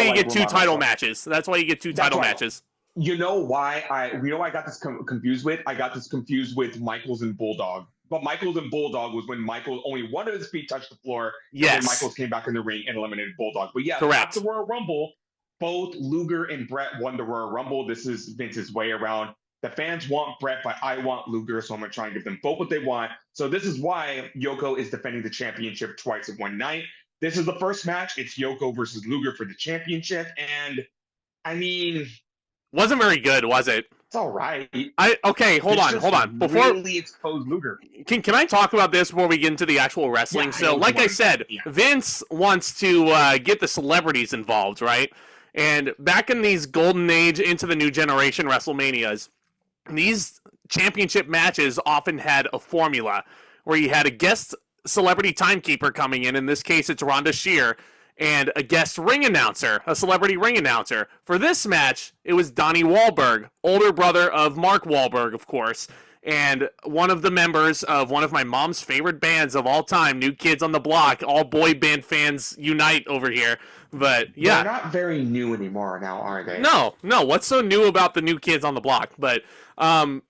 you get two title matches. That's why you get two title matches. You know why I got this confused with? I got this confused with Michaels and Bulldog. But Michaels and Bulldog was when Michaels only one of his feet touched the floor. Yes. And Michaels came back in the ring and eliminated Bulldog. But yeah, correct. After the Royal Rumble, both Luger and Bret won the Royal Rumble. This is Vince's way around. The fans want Bret, but I want Luger, so I'm going to try and give them both what they want. So this is why Yoko is defending the championship twice in one night. This is the first match. It's Yoko versus Luger for the championship. And, I mean... Wasn't very good, was it? It's all right. Hold on. Before really exposed Luger. Can I talk about this before we get into the actual wrestling? Yeah, like I said, Vince wants to get the celebrities involved, right? And back in these golden age into the new generation WrestleManias, these championship matches often had a formula where you had a guest celebrity timekeeper coming in. In this case, it's Rhonda Shear. And a guest ring announcer, a celebrity ring announcer. For this match, it was Donnie Wahlberg, older brother of Mark Wahlberg, of course, and one of the members of one of my mom's favorite bands of all time, New Kids on the Block. All boy band fans unite over here. But yeah, they're not very new anymore now, are they? No. What's so new about the New Kids on the Block? But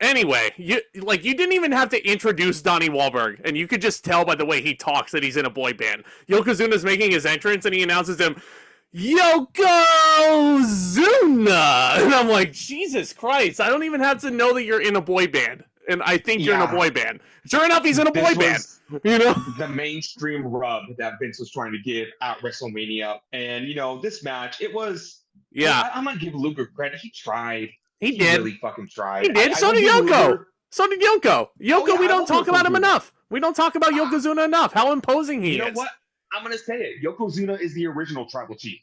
anyway, you didn't even have to introduce Donnie Wahlberg, and you could just tell by the way he talks that he's in a boy band. Yokozuna's making his entrance, and he announces him, Yokozuna! And I'm like, Jesus Christ, I don't even have to know that you're in a boy band. And I think you're in a boy band. Sure enough, he's in a boy band. The mainstream rub that Vince was trying to give at WrestleMania. And, this match, it was... Yeah. I'm going to give Luger credit. He tried. He did. Really fucking tried. He did. So did Yoko. So did Yoko. We don't talk about him enough. We don't talk about Yokozuna enough. How imposing he is. You know what? I'm going to say it. Yokozuna is the original tribal chief.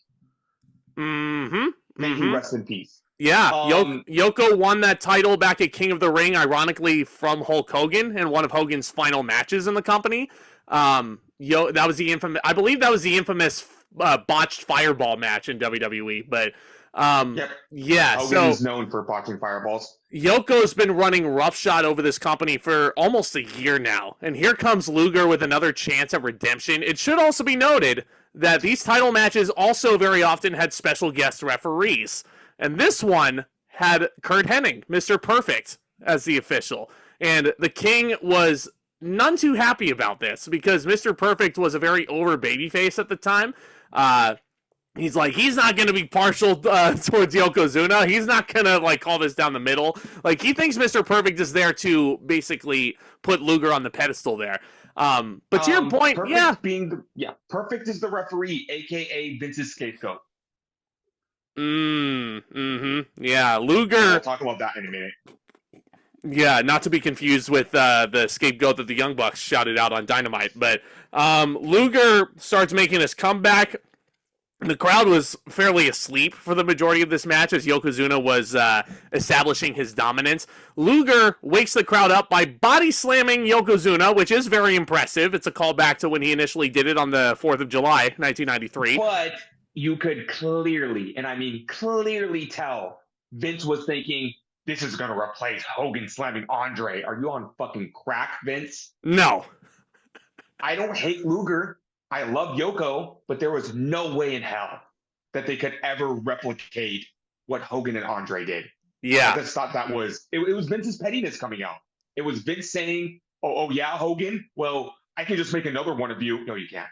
Mm-hmm. May he rest in peace. Yeah, Yoko won that title back at King of the Ring, ironically from Hulk Hogan in one of Hogan's final matches in the company. I believe that was the infamous botched fireball match in WWE. But yeah, Hogan's known for botching fireballs. Yoko's been running roughshod over this company for almost a year now, and here comes Luger with another chance at redemption. It should also be noted that these title matches also very often had special guest referees. And this one had Kurt Hennig, Mr. Perfect, as the official. And the King was none too happy about this because Mr. Perfect was a very over babyface at the time. He's like, he's not going to be partial towards Yokozuna. He's not going to call this down the middle. He thinks Mr. Perfect is there to basically put Luger on the pedestal there. But to your point, Perfect is the referee, a.k.a. Vince's scapegoat. Yeah, Luger. We'll talk about that in a minute. Yeah, not to be confused with the scapegoat that the Young Bucks shouted out on Dynamite. But Luger starts making his comeback. The crowd was fairly asleep for the majority of this match as Yokozuna was establishing his dominance. Luger wakes the crowd up by body slamming Yokozuna, which is very impressive. It's a callback to when he initially did it on the 4th of July, 1993. But you could clearly, and I mean clearly tell, Vince was thinking, this is going to replace Hogan slamming Andre. Are you on fucking crack, Vince? No. I don't hate Luger. I love Yoko, but there was no way in hell that they could ever replicate what Hogan and Andre did. Yeah. I just thought that was, it was Vince's pettiness coming out. It was Vince saying, oh yeah, Hogan? Well, I can just make another one of you. No, you can't.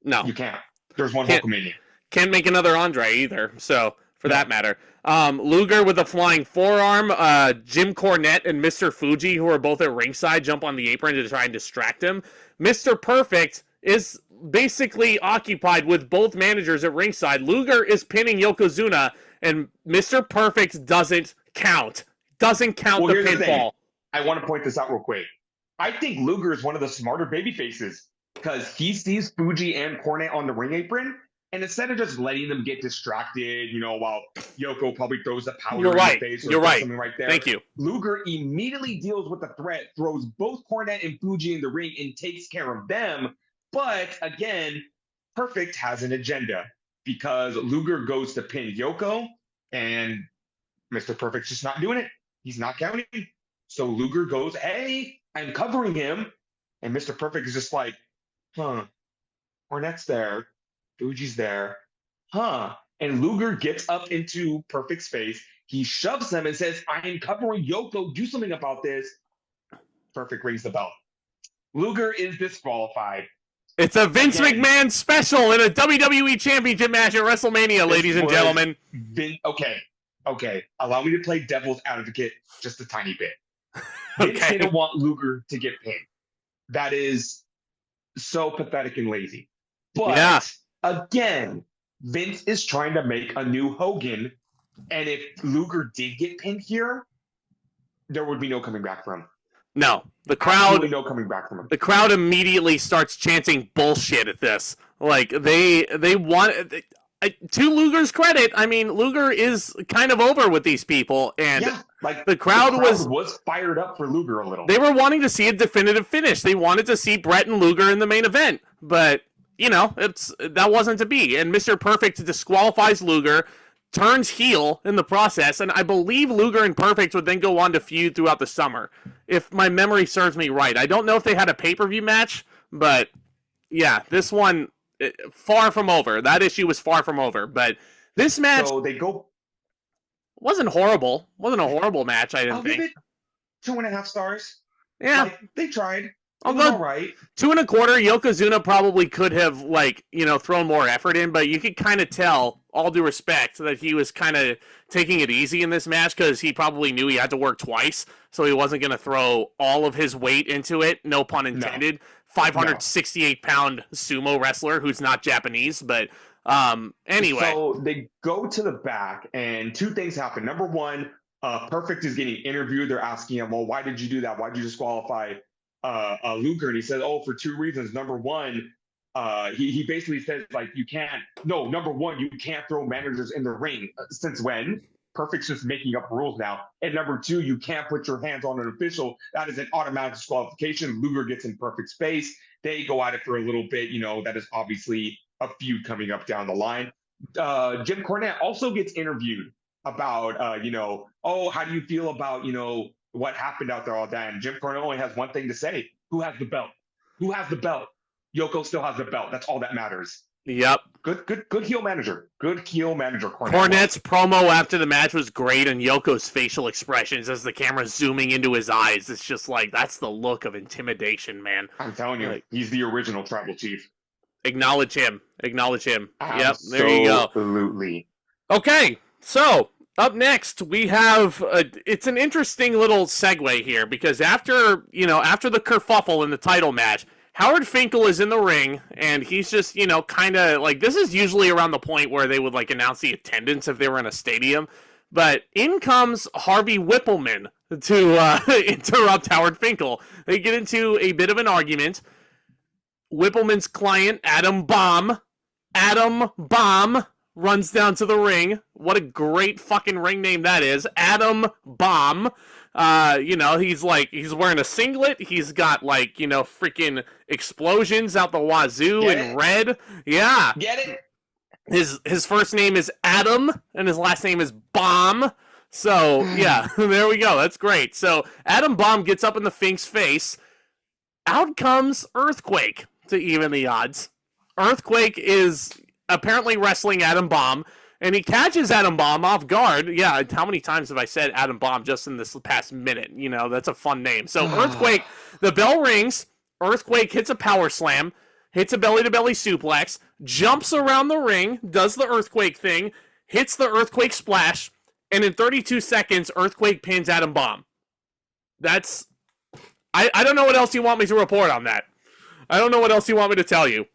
No. You can't. There's one Hulkamania. Can't make another Andre either, so for that matter. Luger with a flying forearm. Jim Cornette and Mr. Fuji, who are both at ringside, jump on the apron to try and distract him. Mr. Perfect is basically occupied with both managers at ringside. Luger is pinning Yokozuna, and Mr. Perfect doesn't count. Doesn't count the pinfall. I want to point this out real quick. I think Luger is one of the smarter baby faces because he sees Fuji and Cornette on the ring apron, and instead of just letting them get distracted, while Yoko probably throws the powder in the face or something right there. Thank you. Luger immediately deals with the threat, throws both Cornette and Fuji in the ring, and takes care of them. But again, Perfect has an agenda because Luger goes to pin Yoko, and Mr. Perfect's just not doing it. He's not counting. So Luger goes, hey, I'm covering him. And Mr. Perfect is just like, Cornette's there. Fuji's there. And Luger gets up into Perfect's face. He shoves him and says, I'm covering Yoko. Do something about this. Perfect rings the bell. Luger is disqualified. It's a Vince McMahon special in a WWE Championship match at WrestleMania, ladies and gentlemen. Okay. Allow me to play devil's advocate just a tiny bit. Vince didn't want Luger to get pinned. That is so pathetic and lazy. But again, Vince is trying to make a new Hogan. And if Luger did get pinned here, there would be no coming back from him. No, the crowd. No coming back from him. The crowd immediately starts chanting bullshit at this. Like they want. To Luger's credit, I mean, Luger is kind of over with these people, and the crowd was fired up for Luger a little. They were wanting to see a definitive finish. They wanted to see Bret and Luger in the main event, but that wasn't to be. And Mr. Perfect disqualifies Luger, turns heel in the process, and I believe Luger and Perfect would then go on to feud throughout the summer, if my memory serves me right. I don't know if they had a pay-per-view match, but yeah, this one, far from over. That issue was far from over, but this match wasn't horrible. Wasn't a horrible match, I didn't think. Give it 2.5 stars. Yeah. They tried. I'll go all right. 2.25. Yokozuna probably could have, thrown more effort in, but you could kind of tell, all due respect, that he was kind of taking it easy in this match because he probably knew he had to work twice, so he wasn't going to throw all of his weight into it, no pun intended. 568-pound sumo wrestler who's not Japanese, but anyway. So they go to the back, and two things happen. Number one, Perfect is getting interviewed. They're asking him, well, why did you do that? Why did you disqualify Luger? And he says, for 2 reasons. Number one, he basically says, number one, you can't throw managers in the ring. Since when? Perfect's just making up rules now. And number two, you can't put your hands on an official. That is an automatic disqualification. Luger gets in Perfect's face. They go at it for a little bit. That is obviously a feud coming up down the line. Jim Cornette also gets interviewed about, how do you feel about, what happened out there all that? And Jim Cornette only has one thing to say. Who has the belt? Who has the belt? Yoko still has the belt. That's all that matters. Yep. Good heel manager. Good heel manager. Cornette's promo after the match was great, and Yoko's facial expressions as the camera's zooming into his eyes. It's just that's the look of intimidation, man. I'm telling you, he's the original tribal chief. Acknowledge him. Yep, there you go. Absolutely. Okay, so up next we have it's an interesting little segue here because after the kerfuffle in the title match, Howard Finkel is in the ring, and he's just, kind of this is usually around the point where they would announce the attendance if they were in a stadium. But in comes Harvey Whippleman to interrupt Howard Finkel. They get into a bit of an argument. Whippleman's client, Adam Bomb, runs down to the ring. What a great fucking ring name that is. Adam Bomb. He's wearing a singlet. He's got freaking explosions out the wazoo in red. Yeah. Get it? His first name is Adam and his last name is Bomb. So, yeah, there we go. That's great. So, Adam Bomb gets up in the Fink's face. Out comes Earthquake to even the odds. Earthquake is apparently wrestling Adam Bomb, and he catches Adam Bomb off guard. Yeah, how many times have I said Adam Bomb just in this past minute? That's a fun name. So Earthquake, the bell rings. Earthquake hits a power slam, hits a belly-to-belly suplex, jumps around the ring, does the Earthquake thing, hits the Earthquake splash, and in 32 seconds, Earthquake pins Adam Bomb. That's... I don't know what else you want me to report on that. I don't know what else you want me to tell you.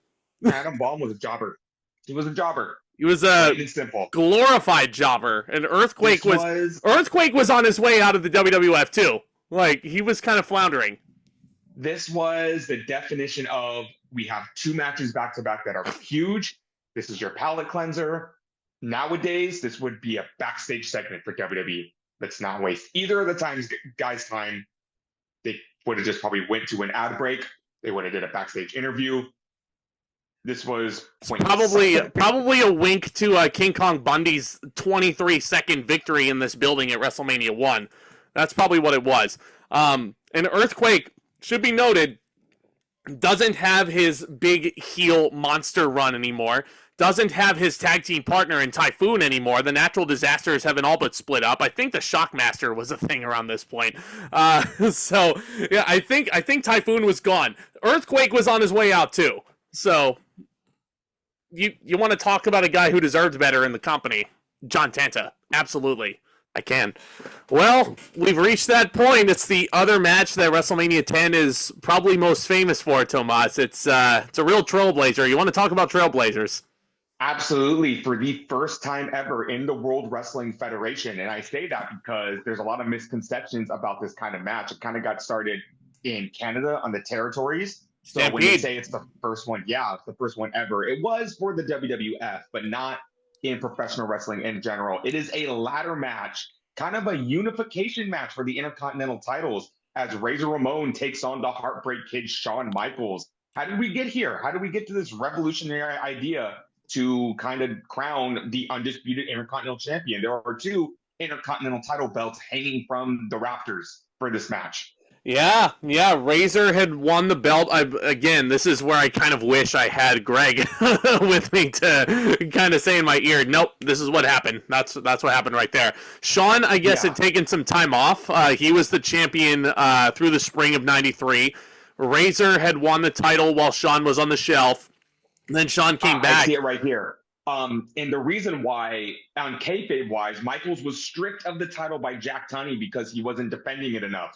Adam Bomb was a jobber. He was a jobber. He was a glorified jobber, and Earthquake was on his way out of the WWF too. He was kind of floundering. This was the definition of, we have 2 matches back to back that are huge. This is your palate cleanser. Nowadays, this would be a backstage segment for WWE. Let's not waste either of the guys' time. They would have just probably went to an ad break. They would have did a backstage interview. This was probably a wink to King Kong Bundy's 23-second victory in this building at WrestleMania 1. That's probably what it was. And Earthquake, should be noted, doesn't have his big heel monster run anymore. Doesn't have his tag team partner in Typhoon anymore. The Natural Disasters have all but split up. I think the Shockmaster was a thing around this point. So yeah, I think Typhoon was gone. Earthquake was on his way out too. So you want to talk about a guy who deserves better in the company? John Tenta, absolutely. I can. Well, we've reached that point. It's the other match that WrestleMania 10 is probably most famous for, Tomas. It's a real trailblazer. You want to talk about trailblazers? Absolutely. For the first time ever in the World Wrestling Federation. And I say that because there's a lot of misconceptions about this kind of match. It kind of got started in Canada on the territories. So Stampede. When you say it's the first one, yeah, it's the first one ever. It was for the WWF, but not in professional wrestling in general. It is a ladder match, kind of a unification match for the Intercontinental titles, as Razor Ramon takes on the Heartbreak Kid Shawn Michaels. How did we get here? How did we get to this revolutionary idea to kind of crown the undisputed Intercontinental Champion? There are 2 Intercontinental title belts hanging from the rafters for this match. Yeah, Razor had won the belt. Again, this is where I kind of wish I had Greg with me to kind of say in my ear, nope, this is what happened. That's what happened right there. Shawn, I guess, had taken some time off. He was the champion through the spring of '93. Razor had won the title while Shawn was on the shelf. And then Shawn came back. I see it right here. And the reason why, on kayfabe-wise, Michaels was stripped of the title by Jack Tunney because he wasn't defending it enough.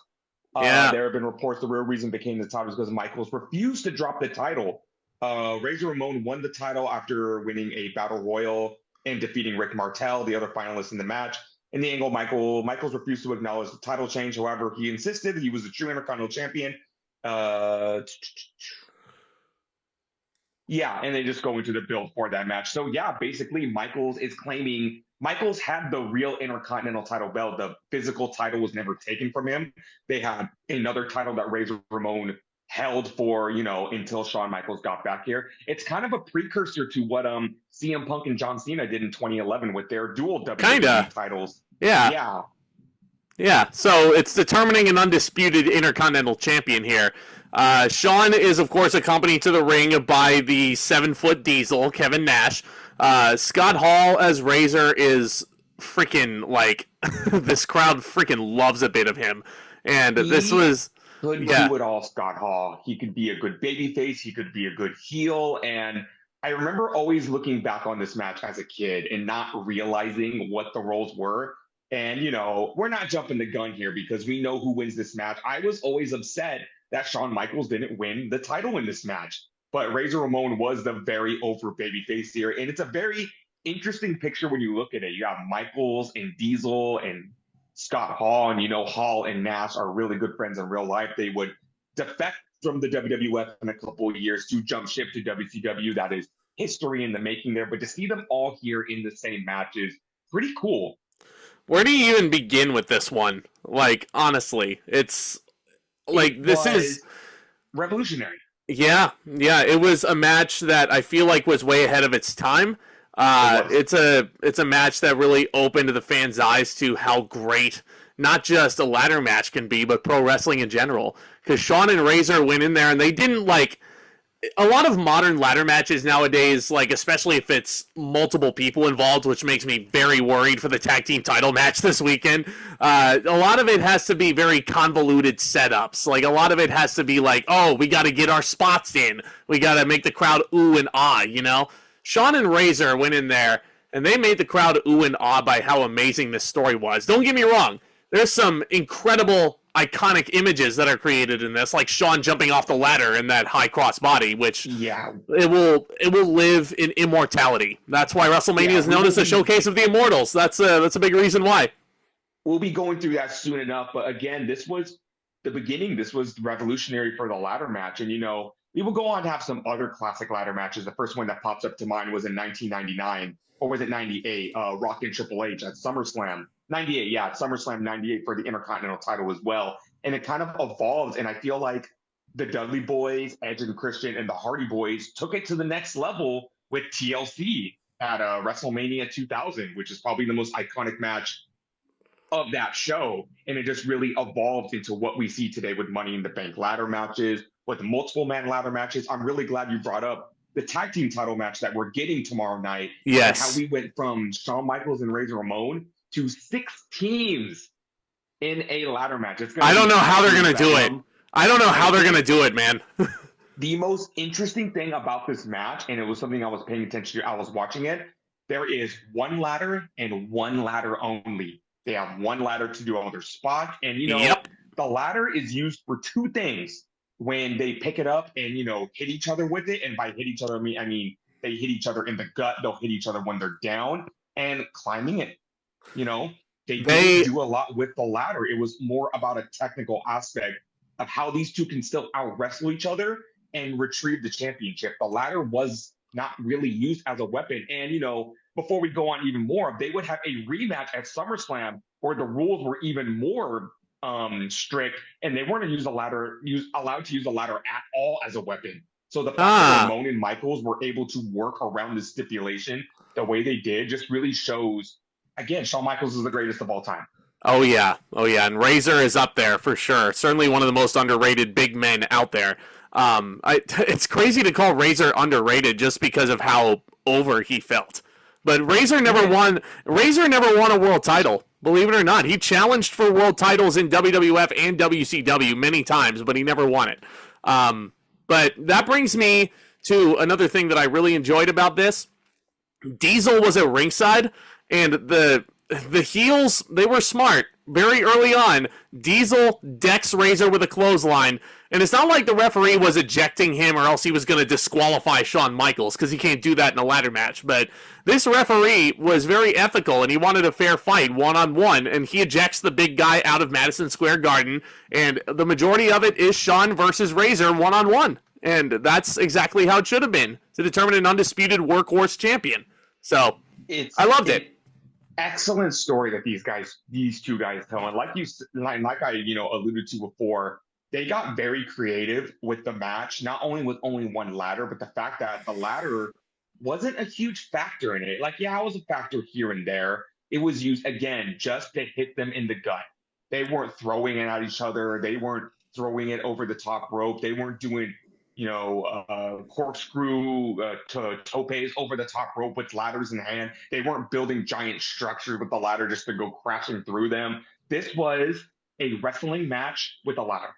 There have been reports the real reason became the title is because Michaels refused to drop the title. Razor Ramon won the title after winning a battle royal and defeating Rick Martel, the other finalist in the match. In the angle, Michaels refused to acknowledge the title change. However, he insisted he was the true Intercontinental Champion. Yeah, and they just go into the build for that match. So yeah, basically Michaels is claiming Michaels had the real Intercontinental title belt. The physical title was never taken from him. They had another title that Razor Ramon held for, until Shawn Michaels got back here. It's kind of a precursor to what CM Punk and John Cena did in 2011 with their dual WWE titles. Yeah. So it's determining an undisputed Intercontinental Champion here. Shawn is, of course, accompanied to the ring by the 7-foot Diesel, Kevin Nash. Scott Hall as Razor is freaking this crowd freaking loves a bit of him. And this was... could do it all, Scott Hall. He could be a good babyface. He could be a good heel. And I remember always looking back on this match as a kid and not realizing what the roles were. And, we're not jumping the gun here because we know who wins this match. I was always upset that Shawn Michaels didn't win the title in this match. But Razor Ramon was the very over babyface here. And it's a very interesting picture when you look at it. You have Michaels and Diesel and Scott Hall. And, Hall and Nash are really good friends in real life. They would defect from the WWF in a couple of years to jump ship to WCW. That is history in the making there. But to see them all here in the same match is pretty cool. Where do you even begin with this one? Honestly, this is revolutionary. Yeah, it was a match that I feel like was way ahead of its time. It's a match that really opened the fans' eyes to how great not just a ladder match can be, but pro wrestling in general. Because Shawn and Razor went in there and they didn't a lot of modern ladder matches nowadays, especially if it's multiple people involved, which makes me very worried for the tag team title match this weekend. A lot of it has to be very convoluted setups. A lot of it has to be we got to get our spots in. We got to make the crowd ooh and ah, Shawn and Razor went in there and they made the crowd ooh and ah by how amazing this story was. Don't get me wrong. There's some incredible iconic images that are created in this, like Shawn jumping off the ladder in that high cross body, which it will live in immortality. That's why WrestleMania is known as the showcase of the immortals. That's a big reason why. We'll be going through that soon enough, but again, this was the beginning, this was revolutionary for the ladder match. And, we will go on to have some other classic ladder matches. The first one that pops up to mind was in 1999, or was it 98? Rock and Triple H at SummerSlam. 98, yeah, SummerSlam 98 for the Intercontinental title as well. And it kind of evolved, and I feel like the Dudley Boys, Edge and Christian, and the Hardy Boys took it to the next level with TLC at WrestleMania 2000, which is probably the most iconic match of that show. And it just really evolved into what we see today with Money in the Bank ladder matches, with multiple man ladder matches. I'm really glad you brought up the tag team title match that we're getting tomorrow night. Yes. And how we went from Shawn Michaels and Razor Ramon to 6 teams in a ladder match. I don't know how they're going to do it. I don't know how they're going to do it, man. The most interesting thing about this match, and it was something I was paying attention to, I was watching it, there is one ladder and one ladder only. They have one ladder to do all their spots. And, the ladder is used for 2 things when they pick it up and, hit each other with it. And by hit each other, I mean, they hit each other in the gut. They'll hit each other when they're down, and climbing it. They didn't do a lot with the ladder. It was more about a technical aspect of how these two can still out-wrestle each other and retrieve the championship. The ladder was not really used as a weapon. And, before we go on even more, they would have a rematch at SummerSlam where the rules were even more strict, and they weren't allowed to use the ladder at all as a weapon. So the fact that Ramon and Michaels were able to work around the stipulation the way they did just really shows, again, Shawn Michaels is the greatest of all time. Oh, yeah. And Razor is up there for sure. Certainly one of the most underrated big men out there. It's crazy to call Razor underrated just because of how over he felt. But Razor never won a world title, believe it or not. He challenged for world titles in WWF and WCW many times, but he never won it. But that brings me to another thing that I really enjoyed about this. Diesel was at ringside, and the heels, they were smart. Very early on, Diesel decks Razor with a clothesline, and it's not like the referee was ejecting him or else he was going to disqualify Shawn Michaels, because he can't do that in a ladder match. But this referee was very ethical, and he wanted a fair fight, one-on-one, and he ejects the big guy out of Madison Square Garden, and the majority of it is Shawn versus Razor one-on-one. And that's exactly how it should have been, to determine an undisputed workhorse champion. So, I loved it. Excellent story that these two guys tell. And like I alluded to before, they got very creative with the match, not only with only one ladder, but the fact that the ladder wasn't a huge factor in it. Like, yeah, it was a factor here and there. It was used, again, just to hit them in the gut. They weren't throwing it at each other. They weren't throwing it over the top rope. They weren't doing corkscrew to topes over the top rope with ladders in hand. They weren't building giant structures with the ladder just to go crashing through them. This was a wrestling match with a ladder.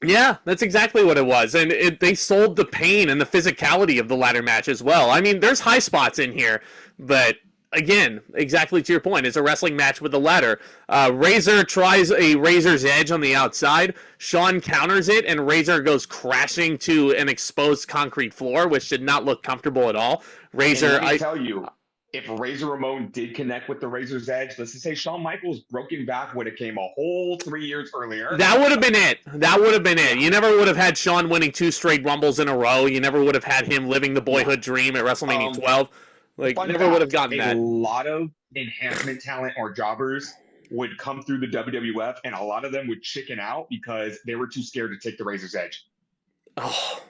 Yeah, that's exactly what it was. And they sold the pain and the physicality of the ladder match as well. I mean, there's high spots in here, but again, exactly to your point, it's a wrestling match with a ladder. Razor tries a Razor's Edge on the outside. Shawn counters it, and Razor goes crashing to an exposed concrete floor, which did not look comfortable at all. Razor, I tell you, if Razor Ramon did connect with the Razor's Edge, let's just say Shawn Michaels' broken back would have came a whole 3 years earlier. That would have been it. You never would have had Shawn winning 2 straight Rumbles in a row. You never would have had him living the boyhood dream at WrestleMania 12. Never would have gotten that. A lot of enhancement talent or jobbers would come through the WWF, and a lot of them would chicken out because they were too scared to take the Razor's Edge. Oh,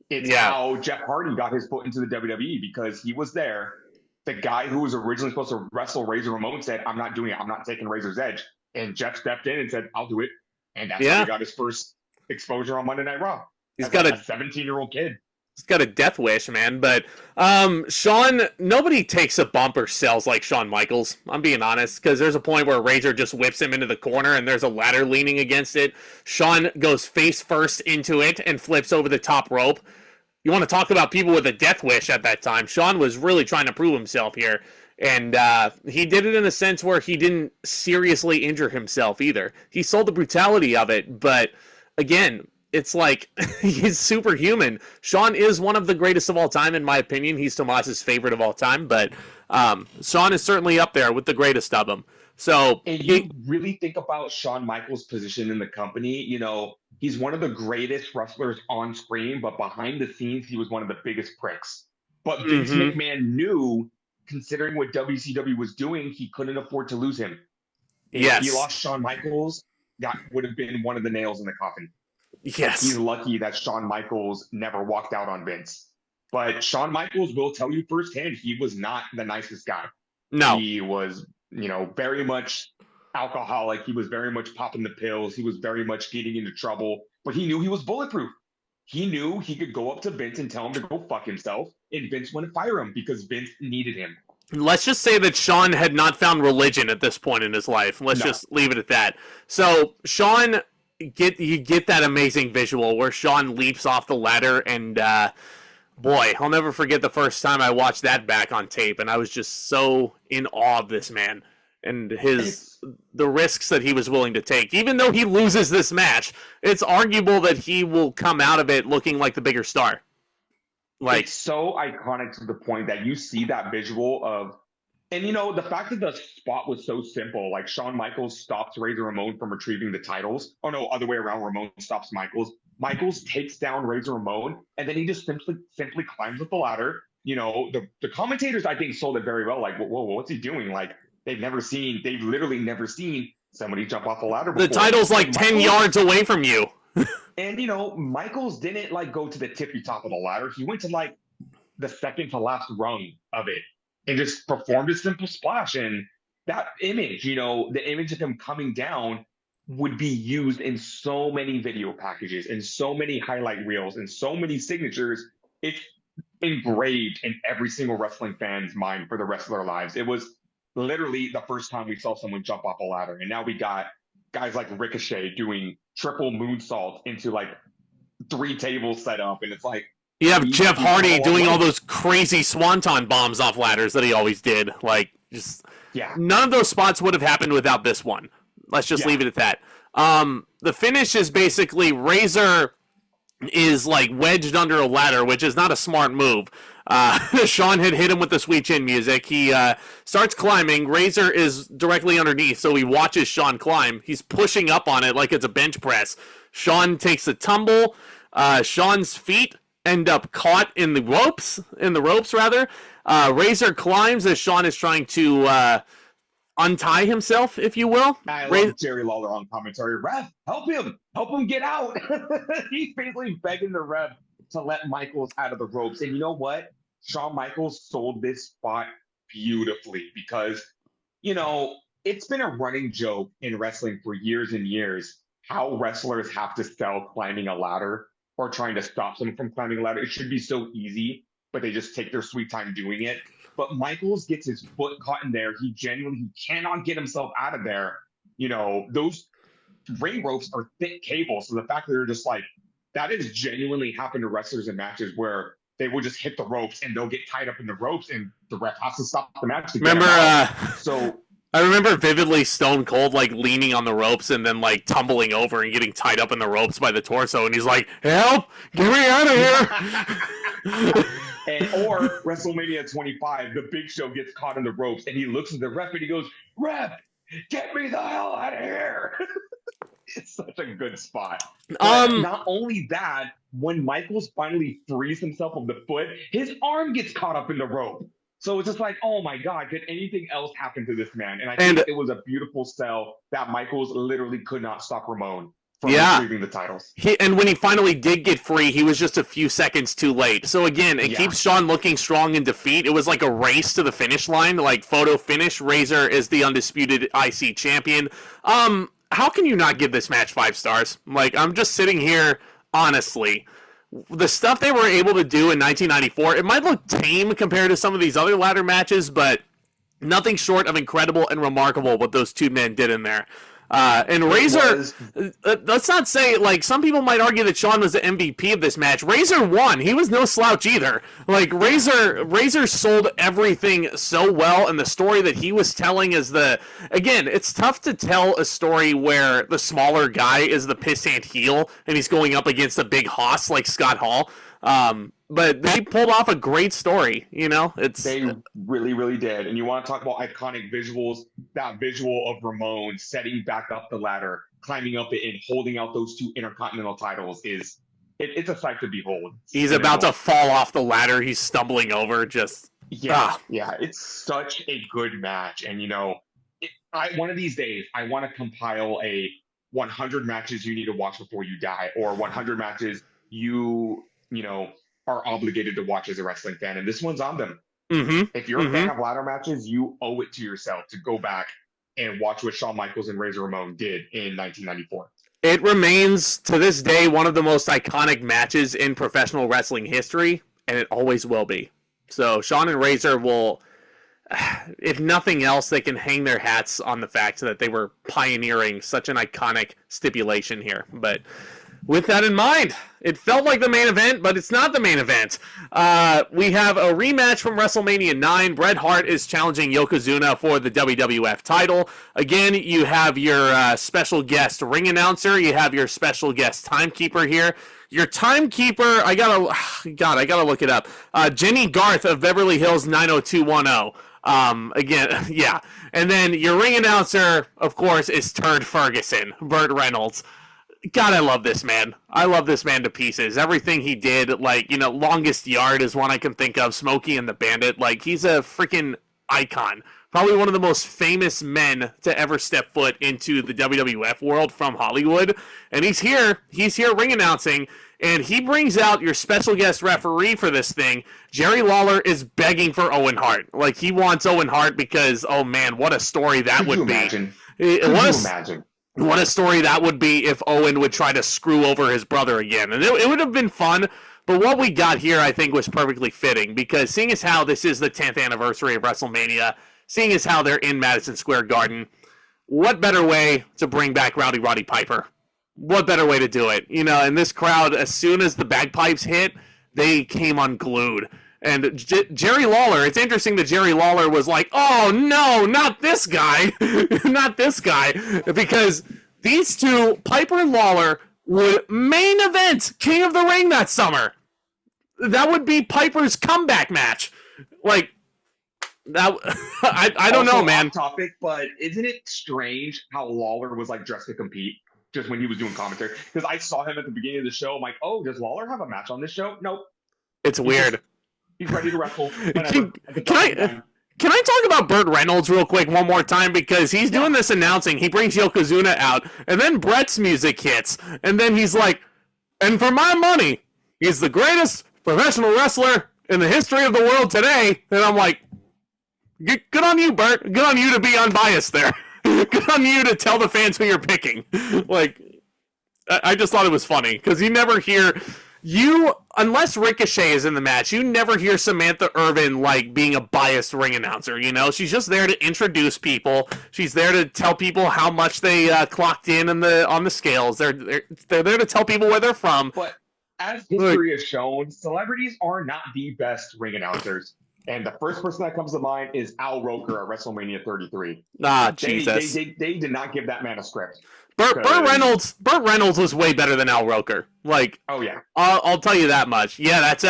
it's how Jeff Hardy got his foot into the WWE, because he was there. The guy who was originally supposed to wrestle Razor Ramon said, "I'm not doing it. I'm not taking Razor's Edge." And Jeff stepped in and said, "I'll do it." And that's how he got his first exposure on Monday Night Raw. He's got a 17-year-old kid. He's got a death wish, man. But Shawn, nobody takes a bump or sells like Shawn Michaels. I'm being honest, because there's a point where Razor just whips him into the corner and there's a ladder leaning against it. Shawn goes face first into it and flips over the top rope. You want to talk about people with a death wish at that time. Shawn was really trying to prove himself here. And he did it in a sense where he didn't seriously injure himself either. He sold the brutality of it, but again, it's like he's superhuman. Shawn is one of the greatest of all time, in my opinion. He's Tomas's favorite of all time, but Shawn is certainly up there with the greatest of them. So And you really think about Shawn Michaels' position in the company, he's one of the greatest wrestlers on screen, but behind the scenes, he was one of the biggest pricks. But Vince McMahon knew, considering what WCW was doing, he couldn't afford to lose him. If he lost Shawn Michaels, that would have been one of the nails in the coffin. Yes. He's lucky that Shawn Michaels never walked out on Vince. But Shawn Michaels will tell you firsthand, he was not the nicest guy. No. He was, very much alcoholic. He was very much popping the pills. He was very much getting into trouble. But he knew he was bulletproof. He knew he could go up to Vince and tell him to go fuck himself, and Vince wouldn't fire him because Vince needed him. Let's just say that Shawn had not found religion at this point in his life. Let's just leave it at that. So Shawn, you get that amazing visual where Shawn leaps off the ladder, and boy, I'll never forget the first time I watched that back on tape, and I was just so in awe of this man and the risks that he was willing to take. Even though he loses this match, it's arguable that he will come out of it looking like the bigger star. It's so iconic to the point that you see that visual of, and the fact that the spot was so simple, like Shawn Michaels stops Razor Ramon from retrieving the titles. Oh no, other way around, Ramon stops Michaels. Michaels takes down Razor Ramon, and then he just simply climbs up the ladder. The commentators, I think, sold it very well. Like, whoa, what's he doing? Like, they've literally never seen somebody jump off a ladder before. The title's like 10 yards away from you. And, Michaels didn't, go to the tippy top of the ladder. He went to, the second to last rung of it and just performed a simple splash. And that image, the image of him coming down would be used in so many video packages and so many highlight reels and so many signatures. It's engraved in every single wrestling fan's mind for the rest of their lives. It was literally the first time we saw someone jump off a ladder. And now we got guys like Ricochet doing triple moonsault into 3 tables set up. And it's like, you have Jeff Hardy doing all those crazy swanton bombs off ladders that he always did. None of those spots would have happened without this one. Let's just leave it at that. The finish is basically Razor is wedged under a ladder, which is not a smart move. Shawn had hit him with the sweet chin music. He starts climbing. Razor is directly underneath, so he watches Shawn climb. He's pushing up on it like it's a bench press. Shawn takes a tumble. Shawn's feet end up caught in the ropes. Razor climbs as Shawn is trying to untie himself, if you will. I love Jerry Lawler on commentary. Ref, help him get out. He's basically begging the ref to let Michaels out of the ropes. And you know what? Shawn Michaels sold this spot beautifully because, it's been a running joke in wrestling for years and years how wrestlers have to sell climbing a ladder or trying to stop someone from climbing a ladder. It should be so easy, but they just take their sweet time doing it. But Michaels gets his foot caught in there. He cannot get himself out of there. Those ring ropes are thick cables. So the fact that they're just that has genuinely happened to wrestlers in matches where they will just hit the ropes and they'll get tied up in the ropes and the ref has to stop the match. I remember vividly Stone Cold leaning on the ropes and then tumbling over and getting tied up in the ropes by the torso, and he's like, "Help! Get me out of here!" Or WrestleMania 25, the Big Show gets caught in the ropes and he looks at the ref and he goes, "Ref, get me the hell out of here!" It's such a good spot. Not only that, when Michaels finally frees himself of the foot, his arm gets caught up in the rope. So it's just oh my God, could anything else happen to this man? And I think it was a beautiful sell that Michaels literally could not stop Ramon from retrieving the titles. And when he finally did get free, he was just a few seconds too late. So again, it keeps Shawn looking strong in defeat. It was like a race to the finish line, photo finish. Razor is the undisputed IC champion. How can you not give this match 5 stars? I'm just sitting here, honestly. The stuff they were able to do in 1994, it might look tame compared to some of these other ladder matches, but nothing short of incredible and remarkable what those 2 men did in there. And Razor, let's not say, some people might argue that Shawn was the MVP of this match. Razor won. He was no slouch either. Razor sold everything so well, and the story that he was telling is again, it's tough to tell a story where the smaller guy is the pissant heel, and he's going up against a big hoss like Scott Hall. But they pulled off a great story, you know? They really, really did. And you want to talk about iconic visuals, that visual of Ramon setting back up the ladder, climbing up it, and holding out those 2 Intercontinental titles it's a sight to behold. He's about to fall off the ladder. He's stumbling over, Yeah, it's such a good match. And, one of these days, I want to compile a 100 matches you need to watch before you die, or 100 matches you are obligated to watch as a wrestling fan. And this one's on them. Mm-hmm. If you're a fan of ladder matches, you owe it to yourself to go back and watch what Shawn Michaels and Razor Ramon did in 1994. It remains, to this day, one of the most iconic matches in professional wrestling history, and it always will be. So Shawn and Razor will, if nothing else, they can hang their hats on the fact that they were pioneering such an iconic stipulation here. But with that in mind, it felt like the main event, but it's not the main event. We have a rematch from WrestleMania 9. Bret Hart is challenging Yokozuna for the WWF title. Again, you have your special guest ring announcer. You have your special guest timekeeper here. Your timekeeper, I gotta look it up. Jenny Garth of Beverly Hills 90210. Again, yeah. And then your ring announcer, of course, is Turd Ferguson, Burt Reynolds. God, I love this man. I love this man to pieces. Everything he did, Longest Yard is one I can think of. Smokey and the Bandit. He's a freaking icon. Probably one of the most famous men to ever step foot into the WWF world from Hollywood. And he's here ring announcing, and he brings out your special guest referee for this thing. Jerry Lawler is begging for Owen Hart. He wants Owen Hart because, oh man, what a story that would be. Could you imagine? What a story that would be if Owen would try to screw over his brother again. And it would have been fun, but what we got here I think was perfectly fitting, because seeing as how this is the 10th anniversary of WrestleMania, seeing as how they're in Madison Square Garden, what better way to bring back Roddy Piper? What better way to do it? And this crowd, as soon as the bagpipes hit, they came unglued. And Jerry Lawler, it's interesting that Jerry Lawler was like, oh no, not this guy, not this guy, because these two, Piper and Lawler, would main event King of the Ring that summer. That would be Piper's comeback match. That, I don't know, man. Off topic, but isn't it strange how Lawler was dressed to compete just when he was doing commentary? Because I saw him at the beginning of the show. I'm like, oh, does Lawler have a match on this show? Nope. It's weird. He's ready to wrestle. Can I talk about Burt Reynolds real quick one more time? Because he's doing this announcing. He brings Yokozuna out, and then Bret's music hits. And then he's like, and for my money, he's the greatest professional wrestler in the history of the world today. And I'm like, good on you, Burt. Good on you to be unbiased there. Good on you to tell the fans who you're picking. I just thought it was funny, because you never hear... unless Ricochet is in the match, you never hear Samantha Irvin being a biased ring announcer. She's just there to introduce people. She's there to tell people how much they clocked in on the scales. They're there to tell people where they're from. But as history has shown, celebrities are not the best ring announcers. And the first person that comes to mind is Al Roker at WrestleMania 33. Jesus. They did not give that man a script. Burt Reynolds was way better than Al Roker. Oh yeah, I'll tell you that much. Yeah, that's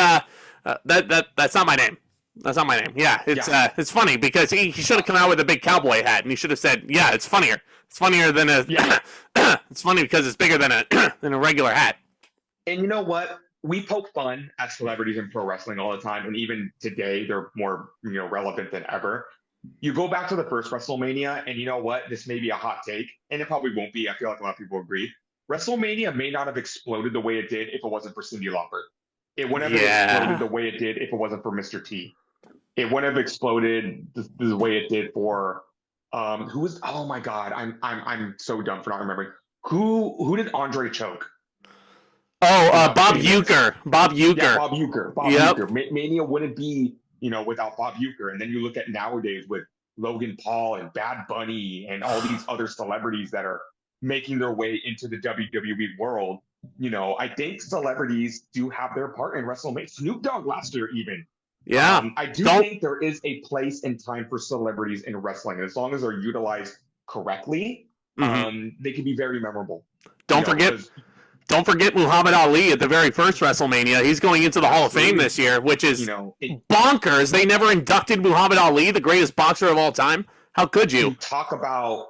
not my name. That's not my name. Yeah, it's funny because he should have come out with a big cowboy hat, and he should have said, yeah, it's funnier. It's funnier than a. Yeah. It's funny because it's bigger than a regular hat. And you know what? We poke fun at celebrities in pro wrestling all the time, and even today they're more relevant than ever. You go back to the first WrestleMania, and you know what? This may be a hot take, and it probably won't be. I feel like a lot of people agree. WrestleMania may not have exploded the way it did if it wasn't for Cyndi Lauper. It wouldn't have exploded the way it did if it wasn't for Mr. T. It wouldn't have exploded the way it did for who was? Oh my God, I'm so dumb for not remembering. Who did Andre choke? Oh, Bob Uecker. Bob Uecker. Yeah, Bob Uecker. Uecker. Mania wouldn't be without Bob Uecker. And then you look at nowadays with Logan Paul and Bad Bunny and all these other celebrities that are making their way into the WWE world. I think celebrities do have their part in WrestleMania. Snoop Dogg last year even. Yeah. I think there is a place and time for celebrities in wrestling. And as long as they're utilized correctly, they can be very memorable. Don't forget Don't forget Muhammad Ali at the very first WrestleMania. He's going into the Hall of Fame this year, which is bonkers. They never inducted Muhammad Ali, the greatest boxer of all time. How could you? Talk about,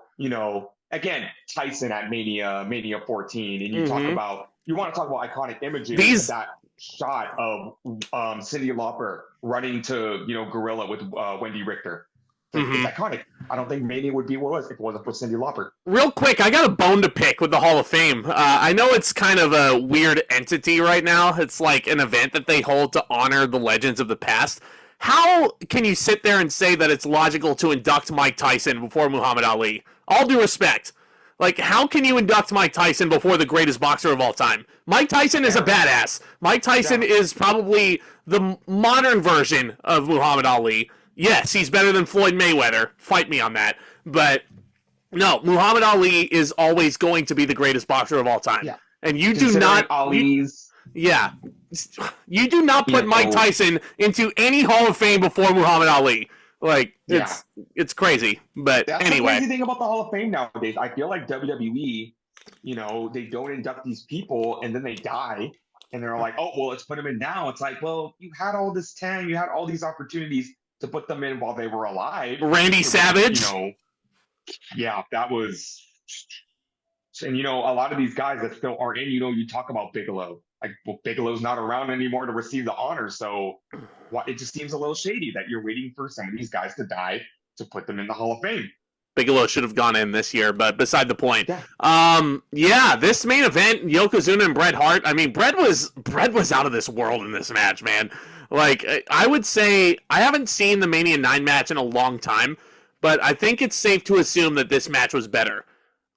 again, Tyson at Mania 14, and you talk about, you want to talk about iconic images. That shot of Cyndi Lauper running to, Gorilla with Wendy Richter. It's iconic. I don't think Mania would be what it was if it wasn't for Cyndi Lauper. Real quick, I got a bone to pick with the Hall of Fame. I know it's kind of a weird entity right now. It's like an event that they hold to honor the legends of the past. How can you sit there and say that it's logical to induct Mike Tyson before Muhammad Ali? All due respect. Like, how can you induct Mike Tyson before the greatest boxer of all time? Mike Tyson is a badass. Mike Tyson is probably the modern version of Muhammad Ali. Yes, he's better than Floyd Mayweather. Fight me on that. But no, Muhammad Ali is always going to be the greatest boxer of all time. Yeah. And you do not... You do not put Mike Tyson into any Hall of Fame before Muhammad Ali. Like, it's crazy. But that's anyway. The crazy thing about the Hall of Fame nowadays. I feel like WWE, they don't induct these people and then they die. And they're like, oh, well, let's put them in now. It's like, well, you had all this time. You had all these opportunities to put them in while they were alive. Randy Savage. That was... And, a lot of these guys that still aren't in, you talk about Bigelow. Like, well, Bigelow's not around anymore to receive the honor. So it just seems a little shady that you're waiting for some of these guys to die to put them in the Hall of Fame. Bigelow should have gone in this year, but beside the point. This main event, Yokozuna and Bret Hart. I mean, Bret was out of this world in this match, man. Like, I would say, I haven't seen the Mania 9 match in a long time, but I think it's safe to assume that this match was better.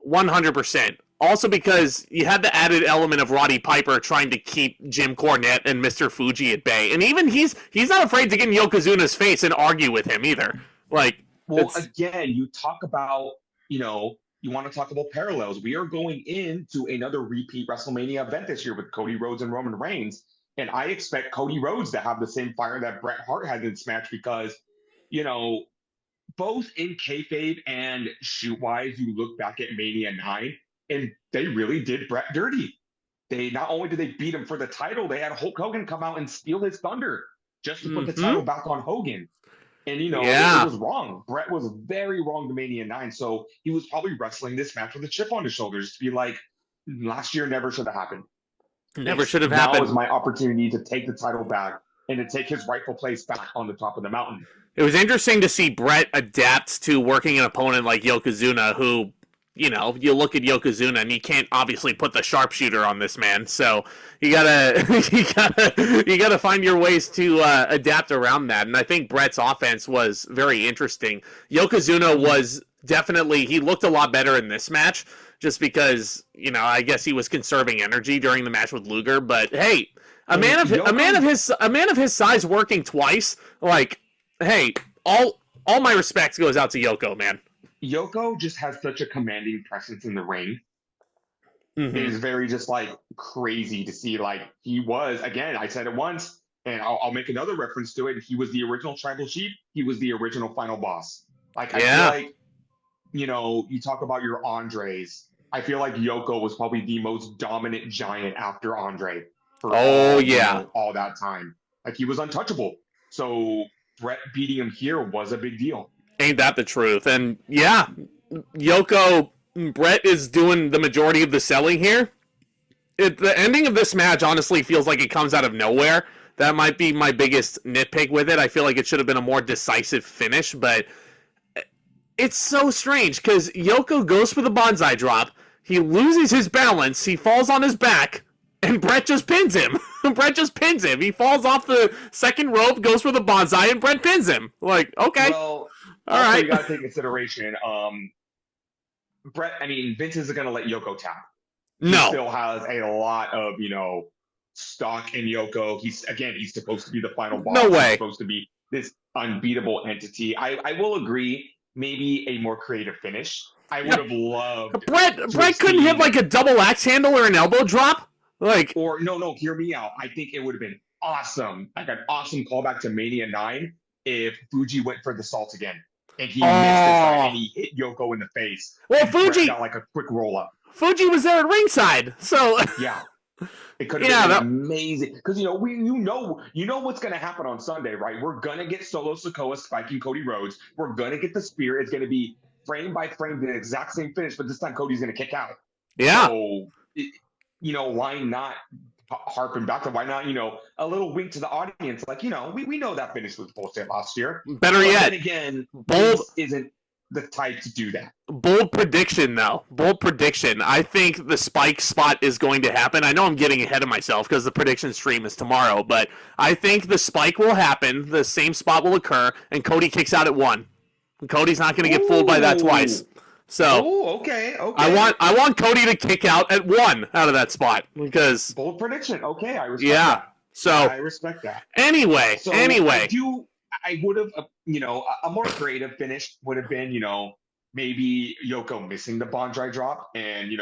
100%. Also because you had the added element of Roddy Piper trying to keep Jim Cornette and Mr. Fuji at bay. And even he's not afraid to get in Yokozuna's face and argue with him either. Like, well, again, you talk about, you want to talk about parallels. We are going into another repeat WrestleMania event this year with Cody Rhodes and Roman Reigns. And I expect Cody Rhodes to have the same fire that Bret Hart had in this match because, both in kayfabe and shoot-wise, you look back at Mania 9, and they really did Bret dirty. They not only did they beat him for the title, they had Hulk Hogan come out and steal his thunder just to put the title back on Hogan. And, it was wrong. Bret was very wrong to Mania 9, so he was probably wrestling this match with a chip on his shoulders to be like, last year never should have happened. Never should have happened. Now is my opportunity to take the title back and to take his rightful place back on the top of the mountain. It was interesting to see Bret adapt to working an opponent like Yokozuna, who, you look at Yokozuna and you can't obviously put the sharpshooter on this man. So you gotta find your ways to adapt around that. And I think Bret's offense was very interesting. Yokozuna was definitely, he looked a lot better in this match just because, I guess he was conserving energy during the match with Luger. But hey, a man of his size working twice, like, hey, all my respect goes out to Yoko, man. Yoko just has such a commanding presence in the ring. It is very just like crazy to see. Like, he was, again, I said it once, and I'll make another reference to it. He was the original Tribal Chief. He was the original Final Boss. Like, I feel like, you talk about your Andres. I feel like Yoko was probably the most dominant giant after Andre. For all that time. Like, he was untouchable. So Bret beating him here was a big deal. Ain't that the truth? And Bret is doing the majority of the selling here. The ending of this match honestly feels like it comes out of nowhere. That might be my biggest nitpick with it. I feel like it should have been a more decisive finish, but it's so strange because Yoko goes for the bonsai drop. He loses his balance. He falls on his back. And Bret just pins him. He falls off the second rope, goes for the bonsai, and Bret pins him. Like, okay. Well, all right. You got to take consideration. Vince isn't going to let Yoko tap. No. He still has a lot of, stock in Yoko. He's supposed to be the final boss. No way. He's supposed to be this unbeatable entity. I will agree, maybe a more creative finish. I would have loved. Bret couldn't hit like a double axe handle or an elbow drop? No, hear me out. I think it would have been awesome, like an awesome callback to Mania 9 if Fuji went for the salt again. And he missed it and he hit Yoko in the face. Well, Fuji got like a quick roll up. Fuji was there at ringside, so yeah. It could have been amazing because you know what's going to happen on Sunday, right? We're going to get Solo Sikoa spiking Cody Rhodes. We're going to get the spear. It's going to be frame by frame the exact same finish, but this time Cody's going to kick out. Yeah. So, why not harping back to why not? A little wink to the audience, like we know that finish was bullshit last year. Better yet, then again, Blayze isn't the type to do that. Bold prediction, though. Bold prediction. I think the spike spot is going to happen. I know I'm getting ahead of myself because the prediction stream is tomorrow, but I think the spike will happen, the same spot will occur, and Cody kicks out at 1. Cody's not going to get fooled by that twice. So, okay. I want Cody to kick out at 1 out of that spot because bold prediction. Okay, I respect that. So I respect that. Anyway, I would have, a more creative finish would have been, maybe Yoko missing the Bonsai drop and,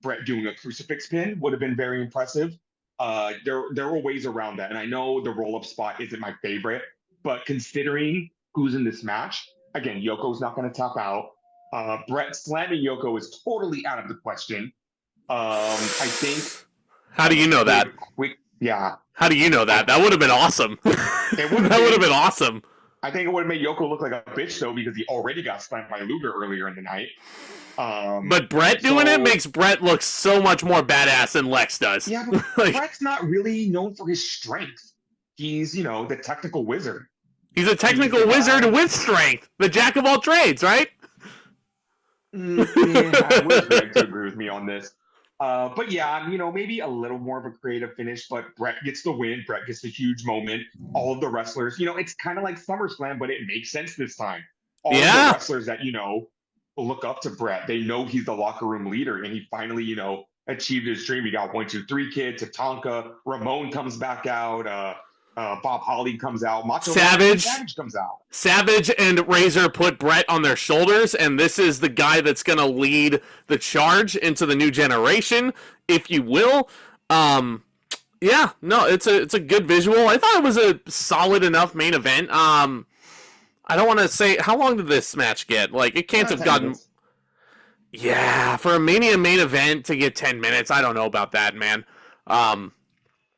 Bret doing a crucifix pin would have been very impressive. There were ways around that. And I know the roll-up spot isn't my favorite, but considering who's in this match, again, Yoko's not going to tap out. Bret slamming Yoko is totally out of the question. I think. How do you know that? Yeah. How do you know that? That would have been awesome. That would have been awesome. I think it would have made Yoko look like a bitch, though, because he already got slammed by Luger earlier in the night. But Bret doing it makes Bret look so much more badass than Lex does. Yeah, but Bret's not really known for his strength. He's, the technical wizard. He's a technical wizard with strength. The jack of all trades, right? Yeah, I would Greg to agree with me on this. But yeah, maybe a little more of a creative finish, but Bret gets the win. Bret gets the huge moment. All of the wrestlers, it's kind of like SummerSlam, but it makes sense this time. All of the wrestlers that, look up to Bret, they know he's the locker room leader, and he finally, achieved his dream. He got 1, 2, 3 kid, Tatanka, Ramon comes back out, Bob Holly comes out, Macho Savage comes out. Savage and Razor put Bret on their shoulders, and this is the guy that's going to lead the charge into the new generation, if you will. It's a good visual. I thought it was a solid enough main event. I don't want to say, how long did this match get? Like, it can't have gotten... Minutes. Yeah, for a Mania main event to get 10 minutes, I don't know about that, man.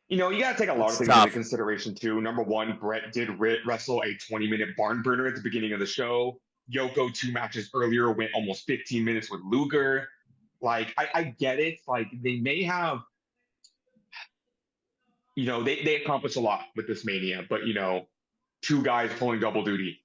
You got to take a lot of things into consideration, too. Number one, Bret did wrestle a 20-minute barn burner at the beginning of the show. Yoko, 2 matches earlier, went almost 15 minutes with Luger. Like, I get it. Like, they may have, they accomplished a lot with this Mania, but, 2 guys pulling double duty,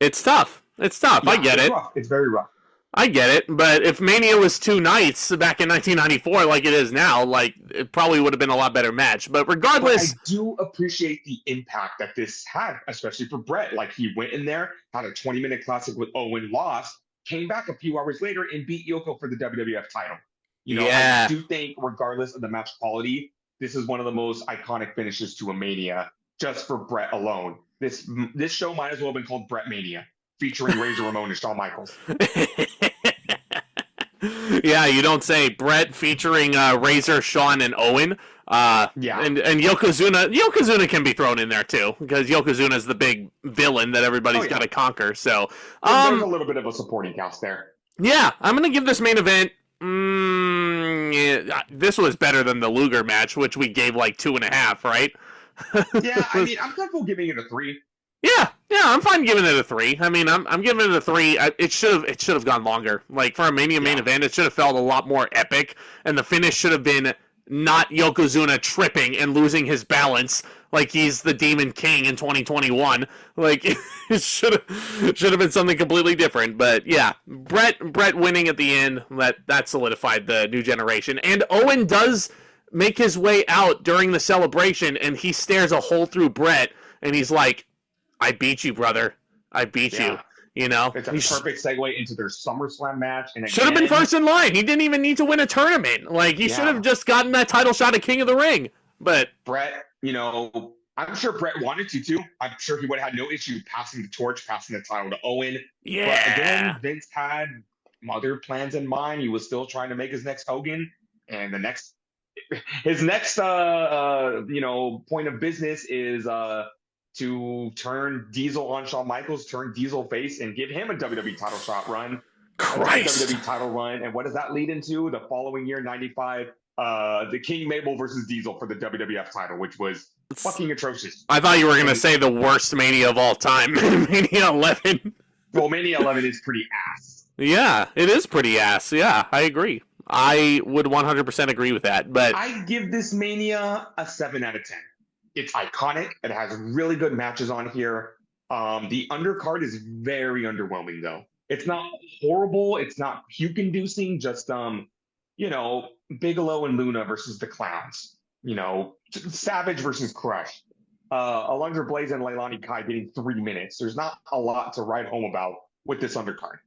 It's tough. It's tough. I get it. Rough. It's very rough. I get it, but if Mania was 2 nights back in 1994 like it is now, like, it probably would have been a lot better match. But regardless... But I do appreciate the impact that this had, especially for Bret. Like, he went in there, had a 20-minute classic with Owen, lost, came back a few hours later, and beat Yoko for the WWF title. I do think, regardless of the match quality, this is one of the most iconic finishes to a Mania, just for Bret alone. This show might as well have been called Bret Mania, featuring Razor Ramon and Shawn Michaels. Yeah, you don't say. Bret featuring Razor, Shawn, and Owen. And Yokozuna. Yokozuna can be thrown in there too, because Yokozuna is the big villain that everybody's got to conquer. So there's a little bit of a supporting cast there. Yeah, I'm gonna give this main event. This was better than the Luger match, which we gave like 2.5, right? Yeah, I mean, I'm comfortable giving it a 3. Yeah, I'm fine giving it a 3. I mean, I'm giving it a 3. It should have gone longer. Like, for a Mania main event, it should have felt a lot more epic, and the finish should have been not Yokozuna tripping and losing his balance like he's the Demon King in 2021. Like, it should have been something completely different. But yeah, Bret winning at the end, that solidified the new generation. And Owen does make his way out during the celebration, and he stares a hole through Bret, and he's like, I beat you, brother. I beat you. It's a perfect segue into their SummerSlam match. And should have been first in line. He didn't even need to win a tournament. Like, he should have just gotten that title shot at King of the Ring. But Bret, I'm sure Bret wanted to, too. I'm sure he would have had no issue passing the torch, passing the title to Owen. Yeah. But again, Vince had other plans in mind. He was still trying to make his next Hogan. And his next point of business is to turn Diesel on Shawn Michaels, turn Diesel face, and give him a WWE title shot run. Christ. WWE title run. And what does that lead into? The following year, 95, the King Mabel versus Diesel for the WWF title, which was fucking atrocious. I thought you were going to say the worst Mania of all time, Mania 11. Well, Mania 11 is pretty ass. Yeah, it is pretty ass. Yeah, I agree. I would 100% agree with that. But I give this Mania a 7 out of 10. It's iconic. It has really good matches on here. The undercard is very underwhelming, though. It's not horrible. It's not puke-inducing. Just, Bigelow and Luna versus the Clowns. Savage versus Crush. Alundra, Blayze, and Leilani Kai getting 3 minutes. There's not a lot to write home about with this undercard.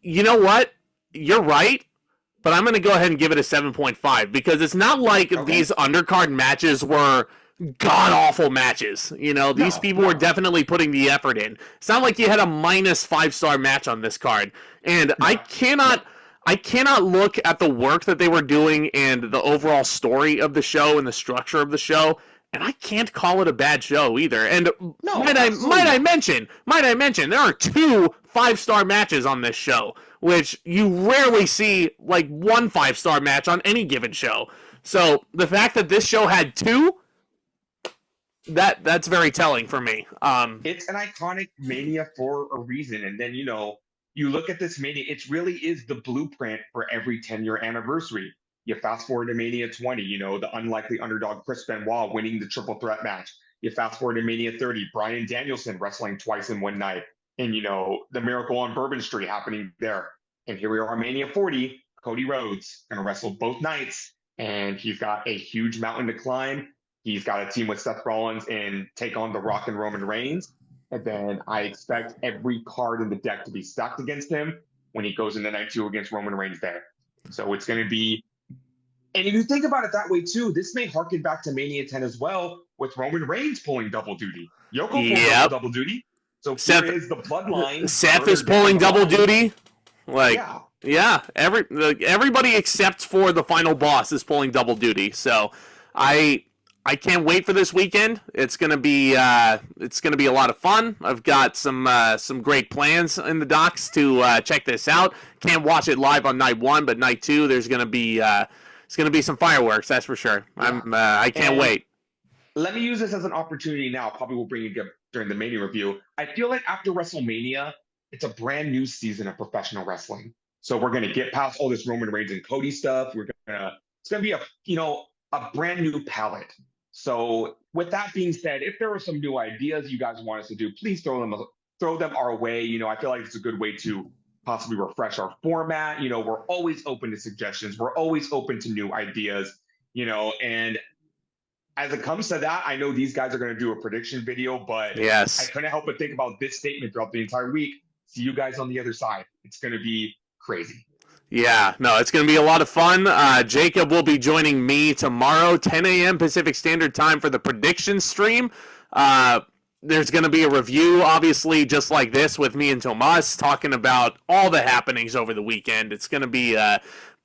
You know what? You're right. But I'm going to go ahead and give it a 7.5 because it's not like these undercard matches were god-awful matches. These people were definitely putting the effort in. It's not like you had a minus 5-star match on this card. And I cannot look at the work that they were doing and the overall story of the show and the structure of the show, and I can't call it a bad show either. And might I mention, there are 2 5-star matches on this show, which you rarely see like 1 5-star match on any given show. So the fact that this show had 2, that's very telling for me. It's an iconic Mania for a reason, and then you look at this Mania, it really is the blueprint for every 10-year anniversary. You fast forward to Mania 20, the unlikely underdog Chris Benoit winning the triple threat match. You fast forward to Mania 30, Bryan Danielson wrestling twice in one night. And, the miracle on Bourbon Street happening there. And here we are, Mania 40, Cody Rhodes going to wrestle both nights. And he's got a huge mountain to climb. He's got a team with Seth Rollins and take on The Rock and Roman Reigns. And then I expect every card in the deck to be stacked against him when he goes into night 2 against Roman Reigns there. So it's going to be, and if you think about it that way too, this may harken back to Mania 10 as well, with Roman Reigns pulling double duty. Yoko pulling double duty. So Seth, here is the bloodline. Seth is pulling double duty. Everybody except for the final boss is pulling double duty. So I can't wait for this weekend. It's gonna be a lot of fun. I've got some great plans in the docs to check this out. Can't watch it live on night 1, but night 2 there's gonna be some fireworks. That's for sure. Yeah. I can't wait. Let me use this as an opportunity now. Probably will bring it up during the Mania review. I feel like after WrestleMania, it's a brand new season of professional wrestling. So we're gonna get past all this Roman Reigns and Cody stuff. It's gonna be a brand new palette. So with that being said, if there are some new ideas you guys want us to do, please throw them our way. I feel like it's a good way to possibly refresh our format. We're always open to suggestions. We're always open to new ideas, and as it comes to that, I know these guys are going to do a prediction video, but yes, I couldn't help but think about this statement throughout the entire week. See you guys on the other side. It's going to be crazy. Yeah, no, it's going to be a lot of fun. Jacob will be joining me tomorrow, 10 a.m. Pacific Standard Time for the prediction stream. There's going to be a review, obviously, just like this with me and Tomas, talking about all the happenings over the weekend. It's going to be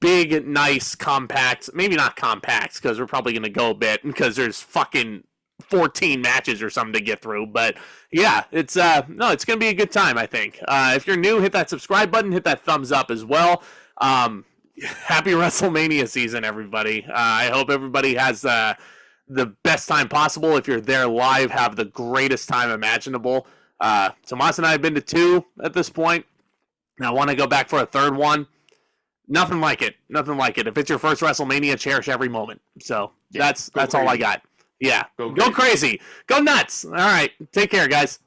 big, nice, compact, maybe not compact, because we're probably going to go a bit, because there's fucking 14 matches or something to get through. But yeah, it's going to be a good time, I think. If you're new, hit that subscribe button, hit that thumbs up as well. Happy WrestleMania season, everybody. I hope everybody has the best time possible. If you're there live, have the greatest time imaginable. Tomas and I have been to 2 at this point. And I want to go back for a 3rd one. Nothing like it. If it's your first WrestleMania, cherish every moment. So that's all I got. Yeah. Go crazy. Go nuts. All right. Take care, guys.